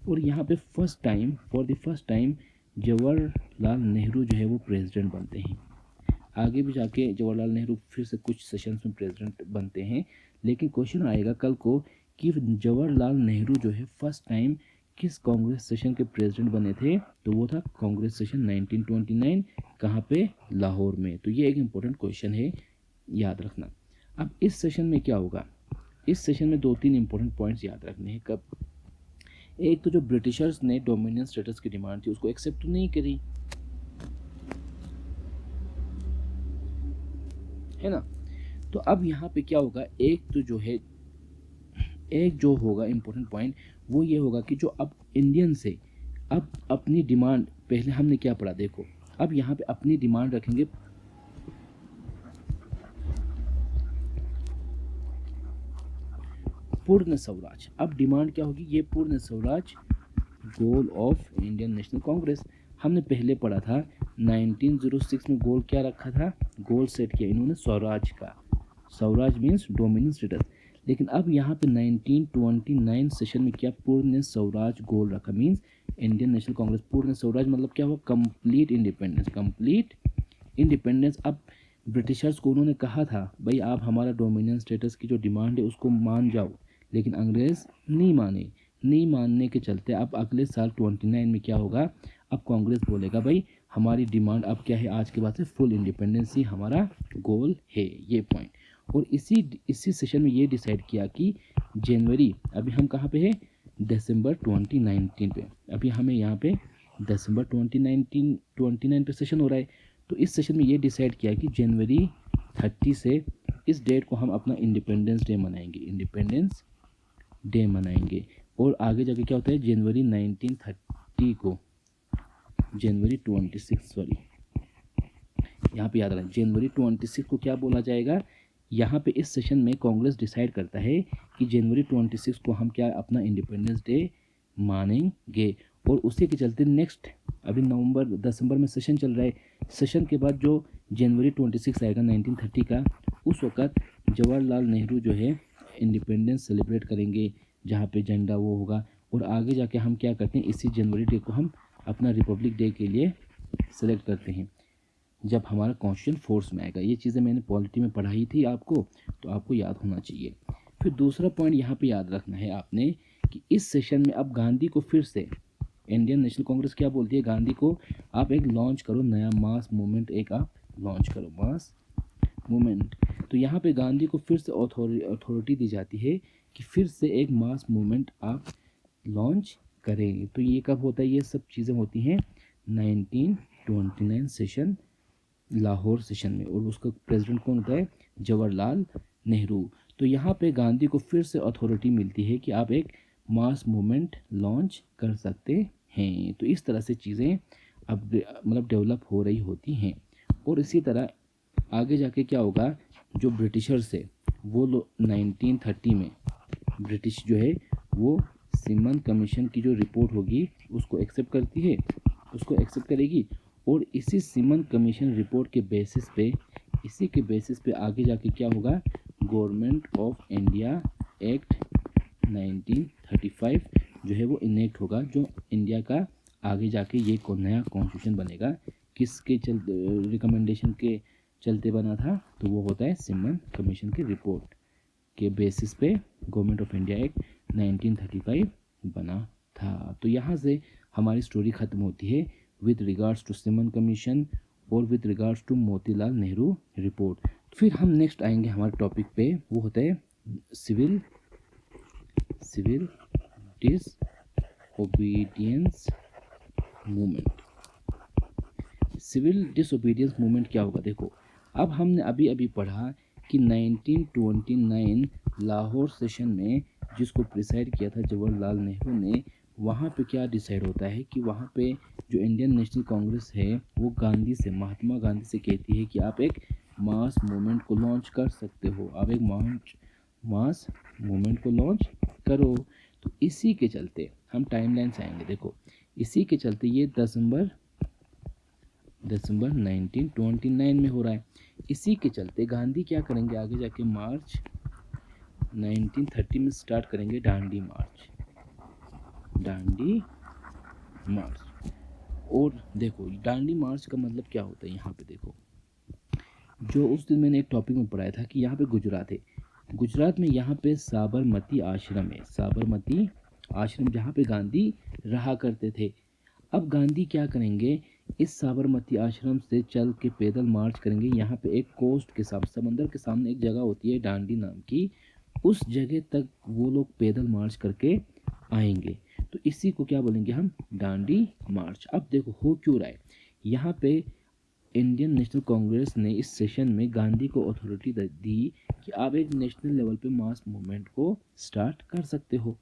और यहाँ पे for the first time Jawaharlal Nehru जो है वो प्रेसिडेंट बनते हैं। आगे भी जाके जवाहरलाल नेहरू फिर से कुछ सेशंस में प्रेसिडेंट बनते हैं। लेकिन क्वेश्चन आएगा कल को कि जवाहरलाल नेहरू जो है फर्स्ट टाइम किस कांग्रेस सेशन के प्रेसिडेंट बने थे, तो वो था कांग्रेस सेशन 1929, कहाँ पे, लाहौर में। तो ये एक इम्पोर्टेंट क्वेश्चन है, याद रखना। अब इस सेशन में क्या होगा, इस सेशन में 2-3 इंपॉर्टेंट पॉइंट्स याद रखने हैं। कब, एक तो जो ब्रिटिशर्स ने डोमिनियन स्टेटस की डिमांड थी उसको एक्सेप्ट नहीं करी, है ना। तो अब यहाँ पे क्या होगा, एक जो होगा इम्पोर्टेंट पॉइंट वो ये होगा कि जो अब इंडियन से अब अपनी डिमांड, पहले हमने क्या पढ़ा देखो, अब यहाँ पे अपनी डिमांड रखेंगे पूर्ण स्वराज। अब डिमांड क्या होगी, ये पूर्ण स्वराज, गोल ऑफ इंडियन नेशनल कांग्रेस। हमने पहले पढ़ा था 1906 में गोल क्या रखा था, गोल सेट किया इन्होंने स्वराज का, स्वराज मीन्स डोमिनियन स्टेटस। लेकिन अब यहाँ पे 1929 सेशन में क्या पूर्ण स्वराज गोल रखा, मीन्स इंडियन नेशनल कांग्रेस पूर्ण स्वराज मतलब क्या हुआ, कंप्लीट इंडिपेंडेंस। अब ब्रिटिशर्स को उन्होंने कहा था भाई आप हमारा डोमिनियन स्टेटस की जो डिमांड है उसको मान जाओ, लेकिन अंग्रेज़ नहीं मानने के चलते अब अगले साल 29 में क्या होगा, अब कांग्रेस बोलेगा भाई हमारी डिमांड अब क्या है, आज के बाद से फुल इंडिपेंडेंस ही हमारा गोल है, ये पॉइंट। और इसी सेशन में ये डिसाइड किया कि जनवरी, अभी हम कहाँ पे है, दिसंबर 2019 पे, अभी हमें यहाँ पे दिसंबर 29 पे सेशन हो रहा है। तो इस सेशन में ये डिसाइड किया कि जनवरी 30 से इस डेट को हम अपना इंडिपेंडेंस डे मनाएंगे। और आगे जाके क्या होता है, जनवरी 1930 को, जनवरी 26, सॉरी यहाँ पे याद रहा, जनवरी 26 को क्या बोला जाएगा, यहाँ पे इस सेशन में कांग्रेस डिसाइड करता है कि जनवरी 26 को हम क्या अपना इंडिपेंडेंस डे मानेंगे। और उसी के चलते नेक्स्ट अभी दिसंबर में सेशन चल रहा है, सेशन के बाद जो जनवरी 26 आएगा 1930 का, उस वक्त जवाहरलाल नेहरू जो है इंडिपेंडेंस सेलिब्रेट करेंगे, जहाँ पे झंडा वो होगा। और आगे जाके हम क्या करते हैं, इसी जनवरी डे को हम अपना रिपब्लिक डे के लिए सेलेक्ट करते हैं, जब हमारा कॉन्स्टिट्यूशन फोर्स में आएगा। ये चीज़ें मैंने पॉलिटी में पढ़ाई थी आपको, तो आपको याद होना चाहिए। फिर दूसरा पॉइंट यहाँ पे याद रखना है आपने कि इस सेशन में अब गांधी को फिर से इंडियन नेशनल कांग्रेस क्या बोलती है, गांधी को आप एक लॉन्च करो नया मास मूवमेंट, एक आप लॉन्च करो मास मूवमेंट। तो यहाँ पे गांधी को फिर से अथॉरिटी दी जाती है कि फिर से एक मास मूवमेंट आप लॉन्च करें। तो ये कब होता है, ये सब चीज़ें होती हैं 1929 सेशन, लाहौर सेशन में। और उसका प्रेसिडेंट कौन होता है, जवाहरलाल नेहरू। तो यहाँ पे गांधी को फिर से अथॉरिटी मिलती है कि आप एक मास मूवमेंट लॉन्च कर सकते हैं। तो इस तरह से चीज़ें अब मतलब डेवलप हो रही होती हैं। और इसी तरह आगे जाके क्या होगा, जो ब्रिटिशर्स है वो लोग 1930 में ब्रिटिश जो है वो सिमन कमीशन की जो रिपोर्ट होगी उसको एक्सेप्ट करती है, उसको एक्सेप्ट करेगी। और इसी सिमन कमीशन रिपोर्ट के बेसिस पे, इसी के बेसिस पे आगे जाके क्या होगा, गवर्नमेंट ऑफ इंडिया एक्ट 1935 जो है वो इनेक्ट होगा, जो इंडिया का आगे जाके ये नया कॉन्स्टिट्यूशन बनेगा। किसके रिकमेंडेशन के चलते बना था, तो वो होता है सिमन कमीशन की रिपोर्ट के बेसिस पे गवर्नमेंट ऑफ इंडिया एक्ट 1935 बना था। तो यहाँ से हमारी स्टोरी ख़त्म होती है with regards to Simon Commission और with regards to Motilal Nehru report. फिर हम नेक्स्ट आएंगे हमारे टॉपिक पे, वो होता है civil disobedience movement. Civil disobedience movement क्या होगा, देखो अब हमने अभी अभी पढ़ा कि 1929 लाहौर सेशन में जिसको प्रिसाइड किया था जवाहरलाल नेहरू ने, वहाँ पे क्या डिसाइड होता है कि वहाँ पे जो इंडियन नेशनल कांग्रेस है वो गांधी से, महात्मा गांधी से कहती है कि आप एक मास मूवमेंट को लॉन्च कर सकते हो, आप एक मास मूवमेंट को लॉन्च करो। तो इसी के चलते हम टाइमलाइन से आएंगे, देखो इसी के चलते ये दिसंबर 1929 में हो रहा है। इसी के चलते गांधी क्या करेंगे, आगे जाके मार्च 1930 में स्टार्ट करेंगे दांडी मार्च। और देखो दांडी मार्च का मतलब क्या होता है, यहाँ पे देखो जो उस दिन मैंने एक टॉपिक में पढ़ाया था कि यहाँ पे गुजरात है, गुजरात में यहाँ पे साबरमती आश्रम है, साबरमती आश्रम जहाँ पे गांधी रहा करते थे। अब गांधी क्या करेंगे, इस साबरमती आश्रम से चल के पैदल मार्च करेंगे। यहाँ पे एक कोस्ट के साथ, समंदर के सामने एक जगह होती है डांडी नाम की, उस जगह तक वो लोग पैदल मार्च करके आएंगे। तो इसी को क्या बोलेंगे हम, दांडी मार्च। अब देखो हो क्यों रहा है, यहाँ पे इंडियन नेशनल कांग्रेस ने इस सेशन में गांधी को अथॉरिटी दी कि आप एक नेशनल लेवल पे मास मूवमेंट को स्टार्ट कर सकते हो।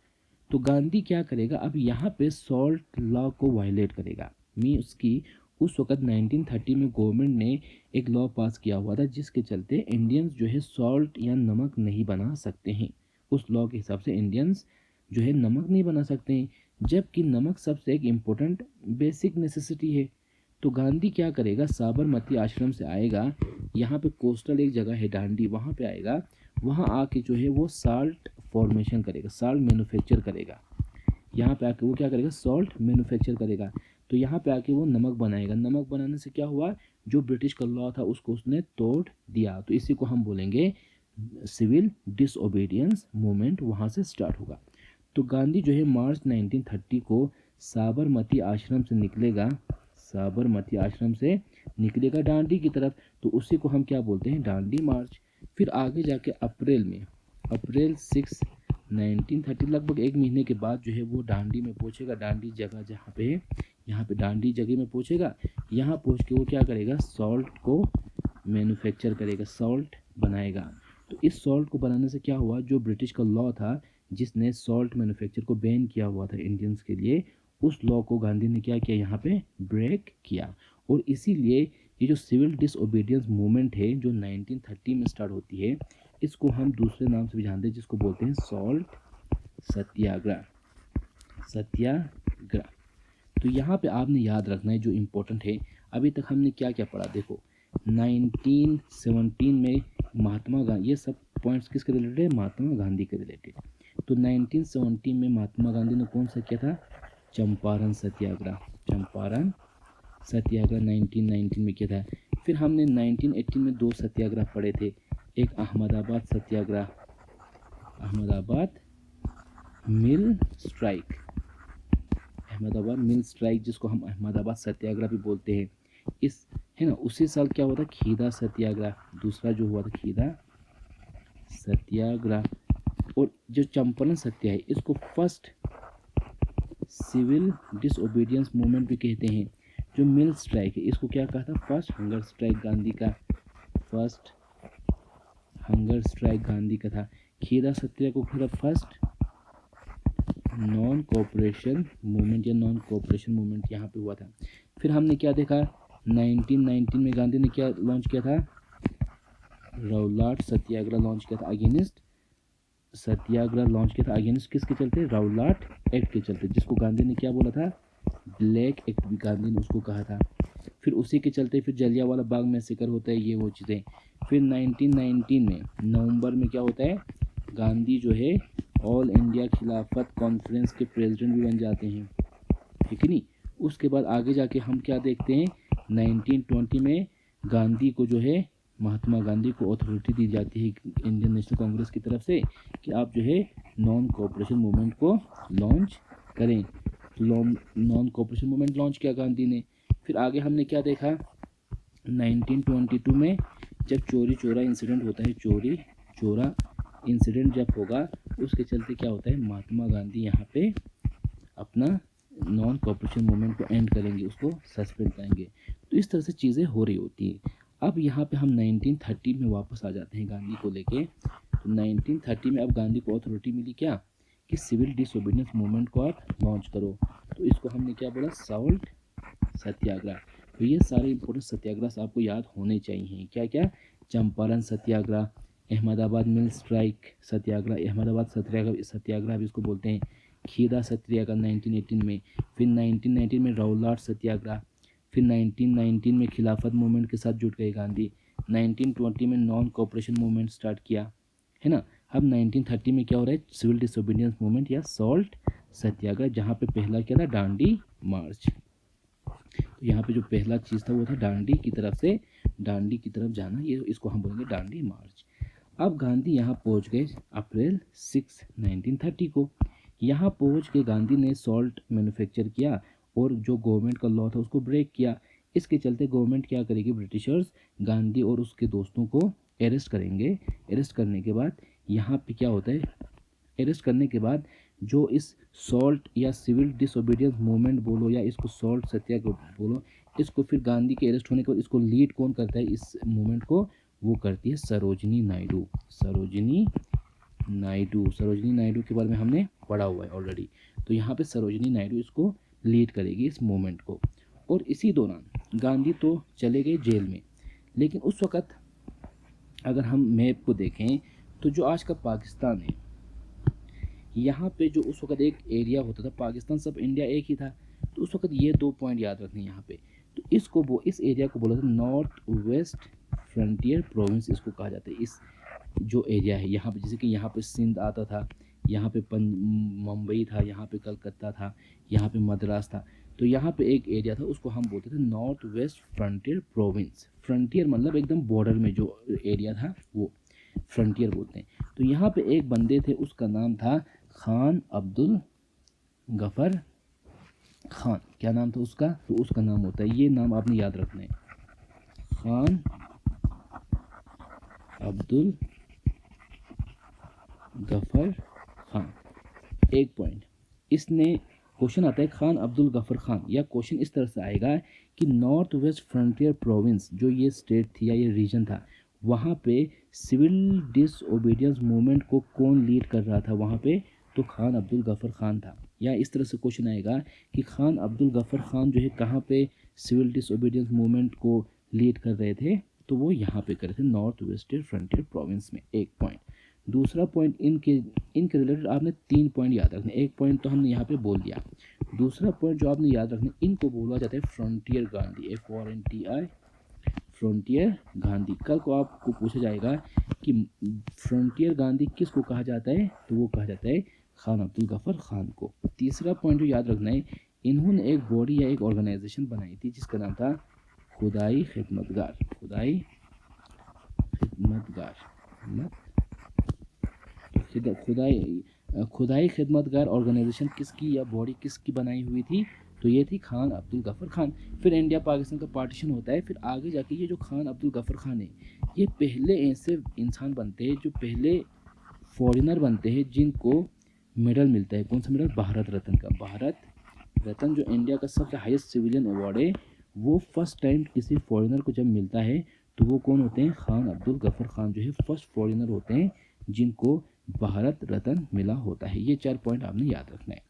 तो गांधी क्या करेगा, अब यहाँ पे सॉल्ट लॉ को वायलेट करेगा। उसकी उस वक्त 1930 में गवर्नमेंट ने एक लॉ पास किया हुआ था जिसके चलते इंडियंस जो है सॉल्ट या नमक नहीं बना सकते हैं। उस लॉ के हिसाब से इंडियंस जो है नमक नहीं बना सकते हैं, जबकि नमक सबसे एक इम्पोर्टेंट बेसिक नेसेसिटी है। तो गांधी क्या करेगा, साबरमती आश्रम से आएगा, यहाँ पे कोस्टल एक जगह है दांडी, वहाँ पे आएगा, वहाँ आके जो है वो साल्ट फॉर्मेशन करेगा, साल्ट मैन्युफैक्चर करेगा। यहाँ पे आके वो क्या करेगा, सॉल्ट मैन्युफैक्चर करेगा। तो यहाँ पे आके वो नमक बनाएगा। नमक बनाने से क्या हुआ, जो ब्रिटिश का लॉ था उसको उसने तोड़ दिया। तो इसी को हम बोलेंगे सिविल डिसओबीडियंस मूवमेंट, वहाँ से स्टार्ट होगा। तो गांधी जो है मार्च 1930 को साबरमती आश्रम से निकलेगा, साबरमती आश्रम से निकलेगा दांडी की तरफ। तो उसी को हम क्या बोलते हैं, दांडी मार्च। फिर आगे जाके अप्रैल 6 1930, लगभग एक महीने के बाद जो है वो दांडी में पहुंचेगा। दांडी जगह जहाँ पे है, यहाँ पे दांडी जगह में पहुंचेगा। यहाँ पहुंच के वो क्या करेगा, सॉल्ट को मैन्युफैक्चर करेगा, सॉल्ट बनाएगा। तो इस सॉल्ट को बनाने से क्या हुआ, जो ब्रिटिश का लॉ था जिसने सॉल्ट मैन्युफैक्चर को बैन किया हुआ था इंडियंस के लिए, उस लॉ को गांधी ने क्या किया, यहाँ पे ब्रेक किया। और इसीलिए ये जो सिविल डिसओबीडियंस मूवमेंट है जो 1930 में स्टार्ट होती है, इसको हम दूसरे नाम से भी जानते हैं जिसको बोलते हैं सॉल्ट सत्याग्रह। तो यहाँ पे आपने याद रखना है जो इम्पोर्टेंट है, अभी तक हमने क्या क्या पढ़ा, देखो 1917 में महात्मा गांधी, ये सब पॉइंट्स किसके रिलेटेड है, महात्मा गांधी के रिलेटेड। तो 1917 में महात्मा गांधी ने कौन सा किया था, चंपारण सत्याग्रह 1919 में किया था। फिर हमने 1918 में दो सत्याग्रह पढ़े थे, एक अहमदाबाद सत्याग्रह, अहमदाबाद मिल स्ट्राइक जिसको हम अहमदाबाद सत्याग्रह भी बोलते हैं, इस है ना। उसी साल क्या हुआ था, खीदा सत्याग्रह, दूसरा जो हुआ था खीदा सत्याग्रह। और जो चंपारण सत्या है इसको फर्स्ट सिविल डिसओबीडियंस मूवमेंट भी कहते हैं। जो मिल स्ट्राइक है इसको क्या कहा था, फर्स्ट हंगर स्ट्राइक गांधी का, फर्स्ट हंगर स्ट्राइक गांधी का था। खीदा सत्याग्रह को कहा था फर्स्ट नॉन कोऑपरेशन मूवमेंट या नॉन कोऑपरेशन मूवमेंट यहाँ पे हुआ था। फिर हमने क्या देखा, 1919 में गांधी ने क्या लॉन्च किया था, रौलाट सत्याग्रह लॉन्च किया था अगेंस्ट, सत्याग्रह लॉन्च किया था अगेंस्ट किसके चलते, रौलाट एक्ट के चलते, जिसको गांधी ने क्या बोला था, ब्लैक एक्ट भी गांधी ने उसको कहा था। फिर उसी के चलते फिर जलियांवाला बाग मैसेकर होता है, ये वो चीज़ें। फिर 1919 में नवंबर में क्या होता है, गांधी जो है ऑल इंडिया खिलाफत कॉन्फ्रेंस के प्रेसिडेंट भी बन जाते हैं, ठीक है नहीं। उसके बाद आगे जाके हम क्या देखते हैं, 1920 में गांधी को जो है, महात्मा गांधी को अथॉरिटी दी जाती है इंडियन नेशनल कांग्रेस की तरफ से कि आप जो है नॉन कोऑपरेशन मूवमेंट को लॉन्च करें। तो नॉन कोऑपरेशन मूवमेंट लॉन्च किया गांधी ने। फिर आगे हमने क्या देखा, 1922 में जब चोरी चोरा इंसिडेंट होता है, चोरी चोरा इंसिडेंट जब होगा, उसके चलते क्या होता है, महात्मा गांधी यहाँ पे अपना नॉन कोऑपरेशन मूवमेंट को एंड करेंगे, उसको सस्पेंड करेंगे। तो इस तरह से चीज़ें हो रही होती हैं। अब यहाँ पे हम 1930 में वापस आ जाते हैं गांधी को लेके। तो 1930 में अब गांधी को अथॉरिटी मिली क्या, कि सिविल डिसोबीडियंस मूवमेंट को आप लॉन्च करो। तो इसको हमने क्या बोला, सॉल्ट सत्याग्रह। तो ये सारे इंपॉर्टेंट सत्याग्रह आपको याद होने चाहिए। क्या क्या, चंपारण सत्याग्रह, अहमदाबाद मिल स्ट्राइक सत्याग्रह, अहमदाबाद सत्याग्रह भी इसको बोलते हैं, खीरा सत्याग्रह 1918 में, फिर 1919 में रौलाट सत्याग्रह, फिर 1919 में खिलाफत मूवमेंट के साथ जुट गए गांधी, 1920 में नॉन कोऑपरेशन मूवमेंट स्टार्ट किया, है ना। अब 1930 में क्या हो रहा है, सिविल डिसोबीडियंस मूवमेंट या सॉल्ट सत्याग्रह, जहाँ पे पहला क्या था, डांडी मार्च। तो यहाँ पे जो पहला चीज़ था वो था डांडी की तरफ से, डांडी की तरफ जाना, ये इसको हम बोलेंगे डांडी मार्च। अब गांधी यहाँ पहुँच गए अप्रैल 6, 1930 को। यहाँ पहुँच के गांधी ने सॉल्ट मैन्युफैक्चर किया और जो गवर्नमेंट का लॉ था उसको ब्रेक किया। इसके चलते गवर्नमेंट क्या करेगी, ब्रिटिशर्स गांधी और उसके दोस्तों को अरेस्ट करेंगे। अरेस्ट करने के बाद यहाँ पे क्या होता है, अरेस्ट करने के बाद जो इस सॉल्ट या सिविल डिसोबीडियंस मूवमेंट बोलो या इसको सॉल्ट सत्याग्रह बोलो, इसको फिर गांधी के अरेस्ट होने के बाद इसको लीड कौन करता है, इस मूवमेंट को, वो करती है सरोजिनी नायडू। सरोजिनी नायडू के बारे में हमने पढ़ा हुआ है ऑलरेडी। तो यहाँ पे सरोजिनी नायडू इसको लीड करेगी इस मूवमेंट को। और इसी दौरान गांधी तो चले गए जेल में, लेकिन उस वक़्त अगर हम मैप को देखें तो जो आज का पाकिस्तान है, यहाँ पे जो उस वक़्त एक एरिया होता था, पाकिस्तान सब इंडिया एक ही था, तो उस वक़्त ये 2 पॉइंट याद रखने यहाँ पे। तो इस एरिया को बोला था नॉर्थ वेस्ट फ्रंटियर प्रोविंस, इसको कहा जाता है। इस जो एरिया है यहाँ पे, जैसे कि यहाँ पे सिंध आता था, यहाँ पे मुंबई था, यहाँ पे कलकत्ता था, यहाँ पे मद्रास था, तो यहाँ पे एक एरिया था, उसको हम बोलते थे north west frontier province. Frontier मतलब एकदम बॉर्डर में जो एरिया था वो फ्रंटियर बोलते हैं। तो यहाँ पे एक बंदे थे, उसका नाम था खान अब्दुल गफर खान। क्या नाम था उसका, तो उसका नाम होता है, ये नाम आपने याद रखना है, खान अब्दुल गफर खान। एक पॉइंट, इसने क्वेश्चन आता है खान अब्दुल गफर खान, या क्वेश्चन इस तरह से आएगा कि नॉर्थ वेस्ट फ्रंटियर प्रोविंस जो ये स्टेट थी या ये रीजन था, वहाँ पे सिविल डिसओबीडियंस मूवमेंट को कौन लीड कर रहा था वहाँ पे, तो खान अब्दुल गफर खान था। या इस तरह से क्वेश्चन आएगा कि खान अब्दुल गफर खान जो है कहाँ पे सिविल डिसओबीडियंस मूवमेंट को लीड कर रहे थे, तो वो यहाँ पे कर रहे थे नॉर्थ वेस्टर्न फ्रंटियर प्रोविंस में। एक पॉइंट। दूसरा पॉइंट, इनके रिलेटेड आपने 3 पॉइंट याद रखने। एक पॉइंट तो हमने यहाँ पे बोल दिया, दूसरा पॉइंट जो आपने याद रखने, इनको बोला जाता है frontier Gandhi, FRNTI, frontier Gandhi. कल को आपको पूछा जाएगा कि फ्रंटियर गांधी किसको कहा जाता है, तो वो कहा जाता है खान अब्दुल गफर खान को। तीसरा पॉइंट जो याद रखना है, इन्होंने एक बॉडी या एक ऑर्गेनाइजेशन बनाई थी जिसका नाम था खुदाई खिदमतगार। खुदाई खिदमतगार, खुदाई खिदमतगार ऑर्गेनाइजेशन किसकी या बॉडी किसकी बनाई हुई थी, तो ये थी खान अब्दुल गफर खान। फिर इंडिया पाकिस्तान का पार्टीशन होता है, फिर आगे जाके ये जो खान अब्दुल गफर खान है, ये पहले ऐसे इंसान बनते हैं जो पहले फॉरेनर बनते हैं जिनको मेडल मिलता है। कौन सा मेडल, भारत रत्न का। भारत रत्न जो इंडिया का सबसे हाईएस्ट सिविलियन अवार्ड है, वो फर्स्ट टाइम किसी फॉरेनर को जब मिलता है तो वो कौन होते हैं, खान अब्दुल गफर खान जो है फर्स्ट फॉरेनर होते हैं जिनको भारत रत्न मिला होता है। ये 4 पॉइंट आपने याद रखना है।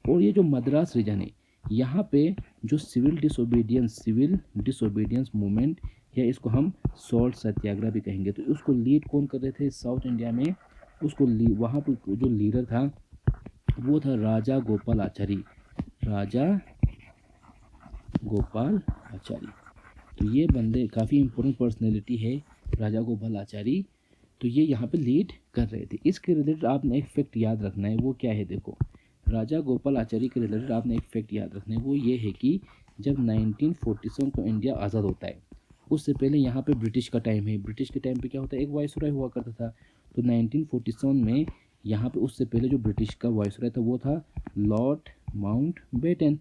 और ये जो मद्रास रीजन है यहाँ पे जो सिविल डिसोबीडियंस मूवमेंट या इसको हम सॉल्ट सत्याग्रह भी कहेंगे, तो उसको लीड कौन कर रहे थे साउथ इंडिया में? उसको वहाँ पर जो लीडर था वो था राजा गोपाल आचारी। राजा गोपाल आचारी, तो ये बंदे काफ़ी इम्पोर्टेंट पर्सनैलिटी है राजा गोपाल आचारी। तो ये यहाँ पे लीड कर रहे थे। इसके रिलेटेड आपने एक फैक्ट याद रखना है, वो क्या है? देखो, राजा गोपाल आचार्य के रिलेटेड आपने एक फैक्ट याद रखना है, वो ये है कि जब 1947 को इंडिया आज़ाद होता है, उससे पहले यहाँ पे ब्रिटिश का टाइम है। ब्रिटिश के टाइम पे क्या होता है, एक वायसरॉय हुआ करता था। तो 1947 में यहाँ पे उससे पहले जो ब्रिटिश का वायसरॉय था वो था लॉर्ड माउंटबेटन।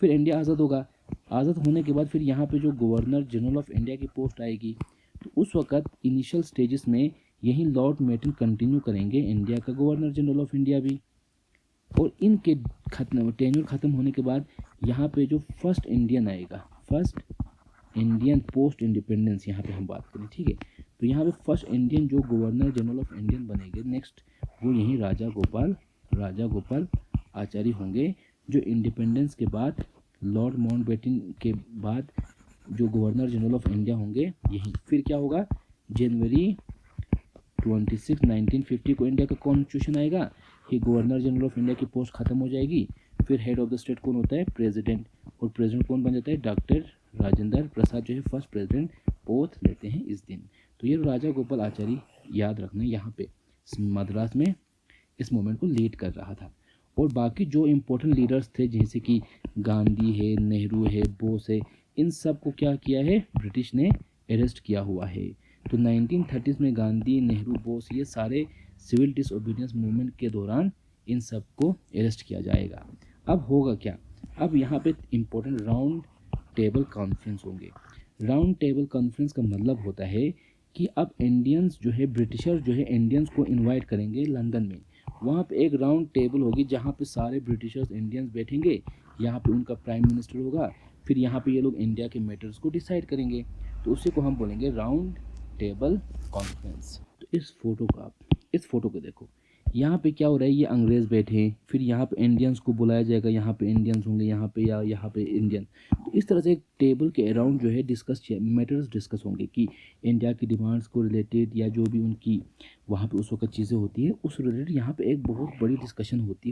फिर इंडिया आज़ाद होगा। आज़ाद होने के बाद फिर यहाँ पे जो गवर्नर जनरल ऑफ इंडिया की पोस्ट आएगी, तो उस वक्त इनिशियल स्टेजेस में यही लॉर्ड मेटन कंटिन्यू करेंगे इंडिया का गवर्नर जनरल ऑफ इंडिया भी। और इनके टेन्योर ख़त्म होने के बाद यहाँ पे जो फर्स्ट इंडियन आएगा, फर्स्ट इंडियन पोस्ट इंडिपेंडेंस यहाँ पे हम बात करें, ठीक है, तो यहाँ पे फर्स्ट इंडियन जो गवर्नर जनरल ऑफ इंडियन बनेंगे नेक्स्ट, वो यही राजा गोपाल आचार्य होंगे, जो इंडिपेंडेंस के बाद लॉर्ड माउंटबेटन के बाद जो गवर्नर जनरल ऑफ इंडिया होंगे यही। फिर क्या होगा, जनवरी 26, 1950 को इंडिया का कॉन्स्टिट्यूशन आएगा, ये गवर्नर जनरल ऑफ इंडिया की पोस्ट खत्म हो जाएगी। फिर हेड ऑफ द स्टेट कौन होता है? प्रेसिडेंट। और प्रेसिडेंट कौन बन जाता है? डॉक्टर राजेंद्र प्रसाद जो है फर्स्ट प्रेसिडेंट ओथ लेते हैं इस दिन। तो ये राजा गोपाल आचार्य याद रखना यहाँ पे मद्रास में इस मूवमेंट को लीड कर रहा था। और बाकी जो इम्पोर्टेंट लीडर्स थे जैसे कि गांधी है, नेहरू है, बोस है, इन सब को क्या किया है? ब्रिटिश ने अरेस्ट किया हुआ है। तो 1930s में गांधी, नेहरू, बोस ये सारे सिविल डिसओबीडियंस मूवमेंट के दौरान इन सब को अरेस्ट किया जाएगा। अब होगा क्या? अब यहाँ पे इम्पोर्टेंट राउंड टेबल कॉन्फ्रेंस होंगे। राउंड टेबल कॉन्फ्रेंस का मतलब होता है कि अब इंडियंस जो है, ब्रिटिशर्स जो है इंडियंस को इनवाइट करेंगे लंदन में। वहाँ पे एक राउंड टेबल होगी जहाँ पे सारे ब्रिटिशर्स इंडियंस बैठेंगे, यहाँ पे उनका प्राइम मिनिस्टर होगा, फिर यहाँ पे ये लोग इंडिया के मैटर्स को डिसाइड करेंगे। तो उसी को हम बोलेंगे राउंड टेबल कॉन्फ्रेंस। तो इस फोटो को देखो, यहाँ पे क्या हो रहा है, ये अंग्रेज़ बैठे हैं, फिर यहाँ पे इंडियंस को बुलाया जाएगा, यहाँ पे इंडियंस होंगे, यहाँ पे या यहाँ पे इंडियन। तो इस तरह से एक टेबल के अराउंड जो है मैटर्स डिस्कस होंगे कि इंडिया की डिमांड्स को रिलेटेड या जो भी उनकी वहाँ पे उस वक्त चीज़ें होती है उस रिलेटेड यहाँ पे एक बहुत बड़ी डिस्कशन होती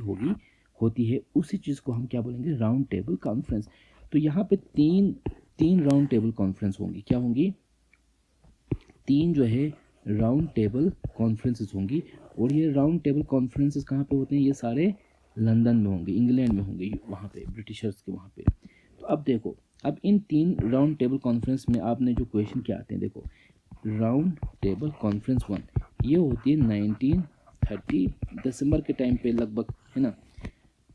है। उसी चीज़ को हम क्या बोलेंगे? Round table conference. तो यहाँ पे तीन राउंड टेबल कॉन्फ्रेंस होंगी। क्या होंगी? तीन जो है राउंड टेबल कॉन्फ्रेंसेस होंगी। और ये राउंड टेबल कॉन्फ्रेंसेस कहाँ पे होते हैं? ये सारे लंदन में होंगे, इंग्लैंड में होंगे, वहाँ पे ब्रिटिशर्स के वहाँ पे। तो अब देखो, अब इन तीन राउंड टेबल कॉन्फ्रेंस में आपने जो क्वेश्चन क्या आते हैं, देखो, राउंड टेबल कॉन्फ्रेंस 1 ये होती है 1930 दिसंबर के टाइम पे लगभग, है ना।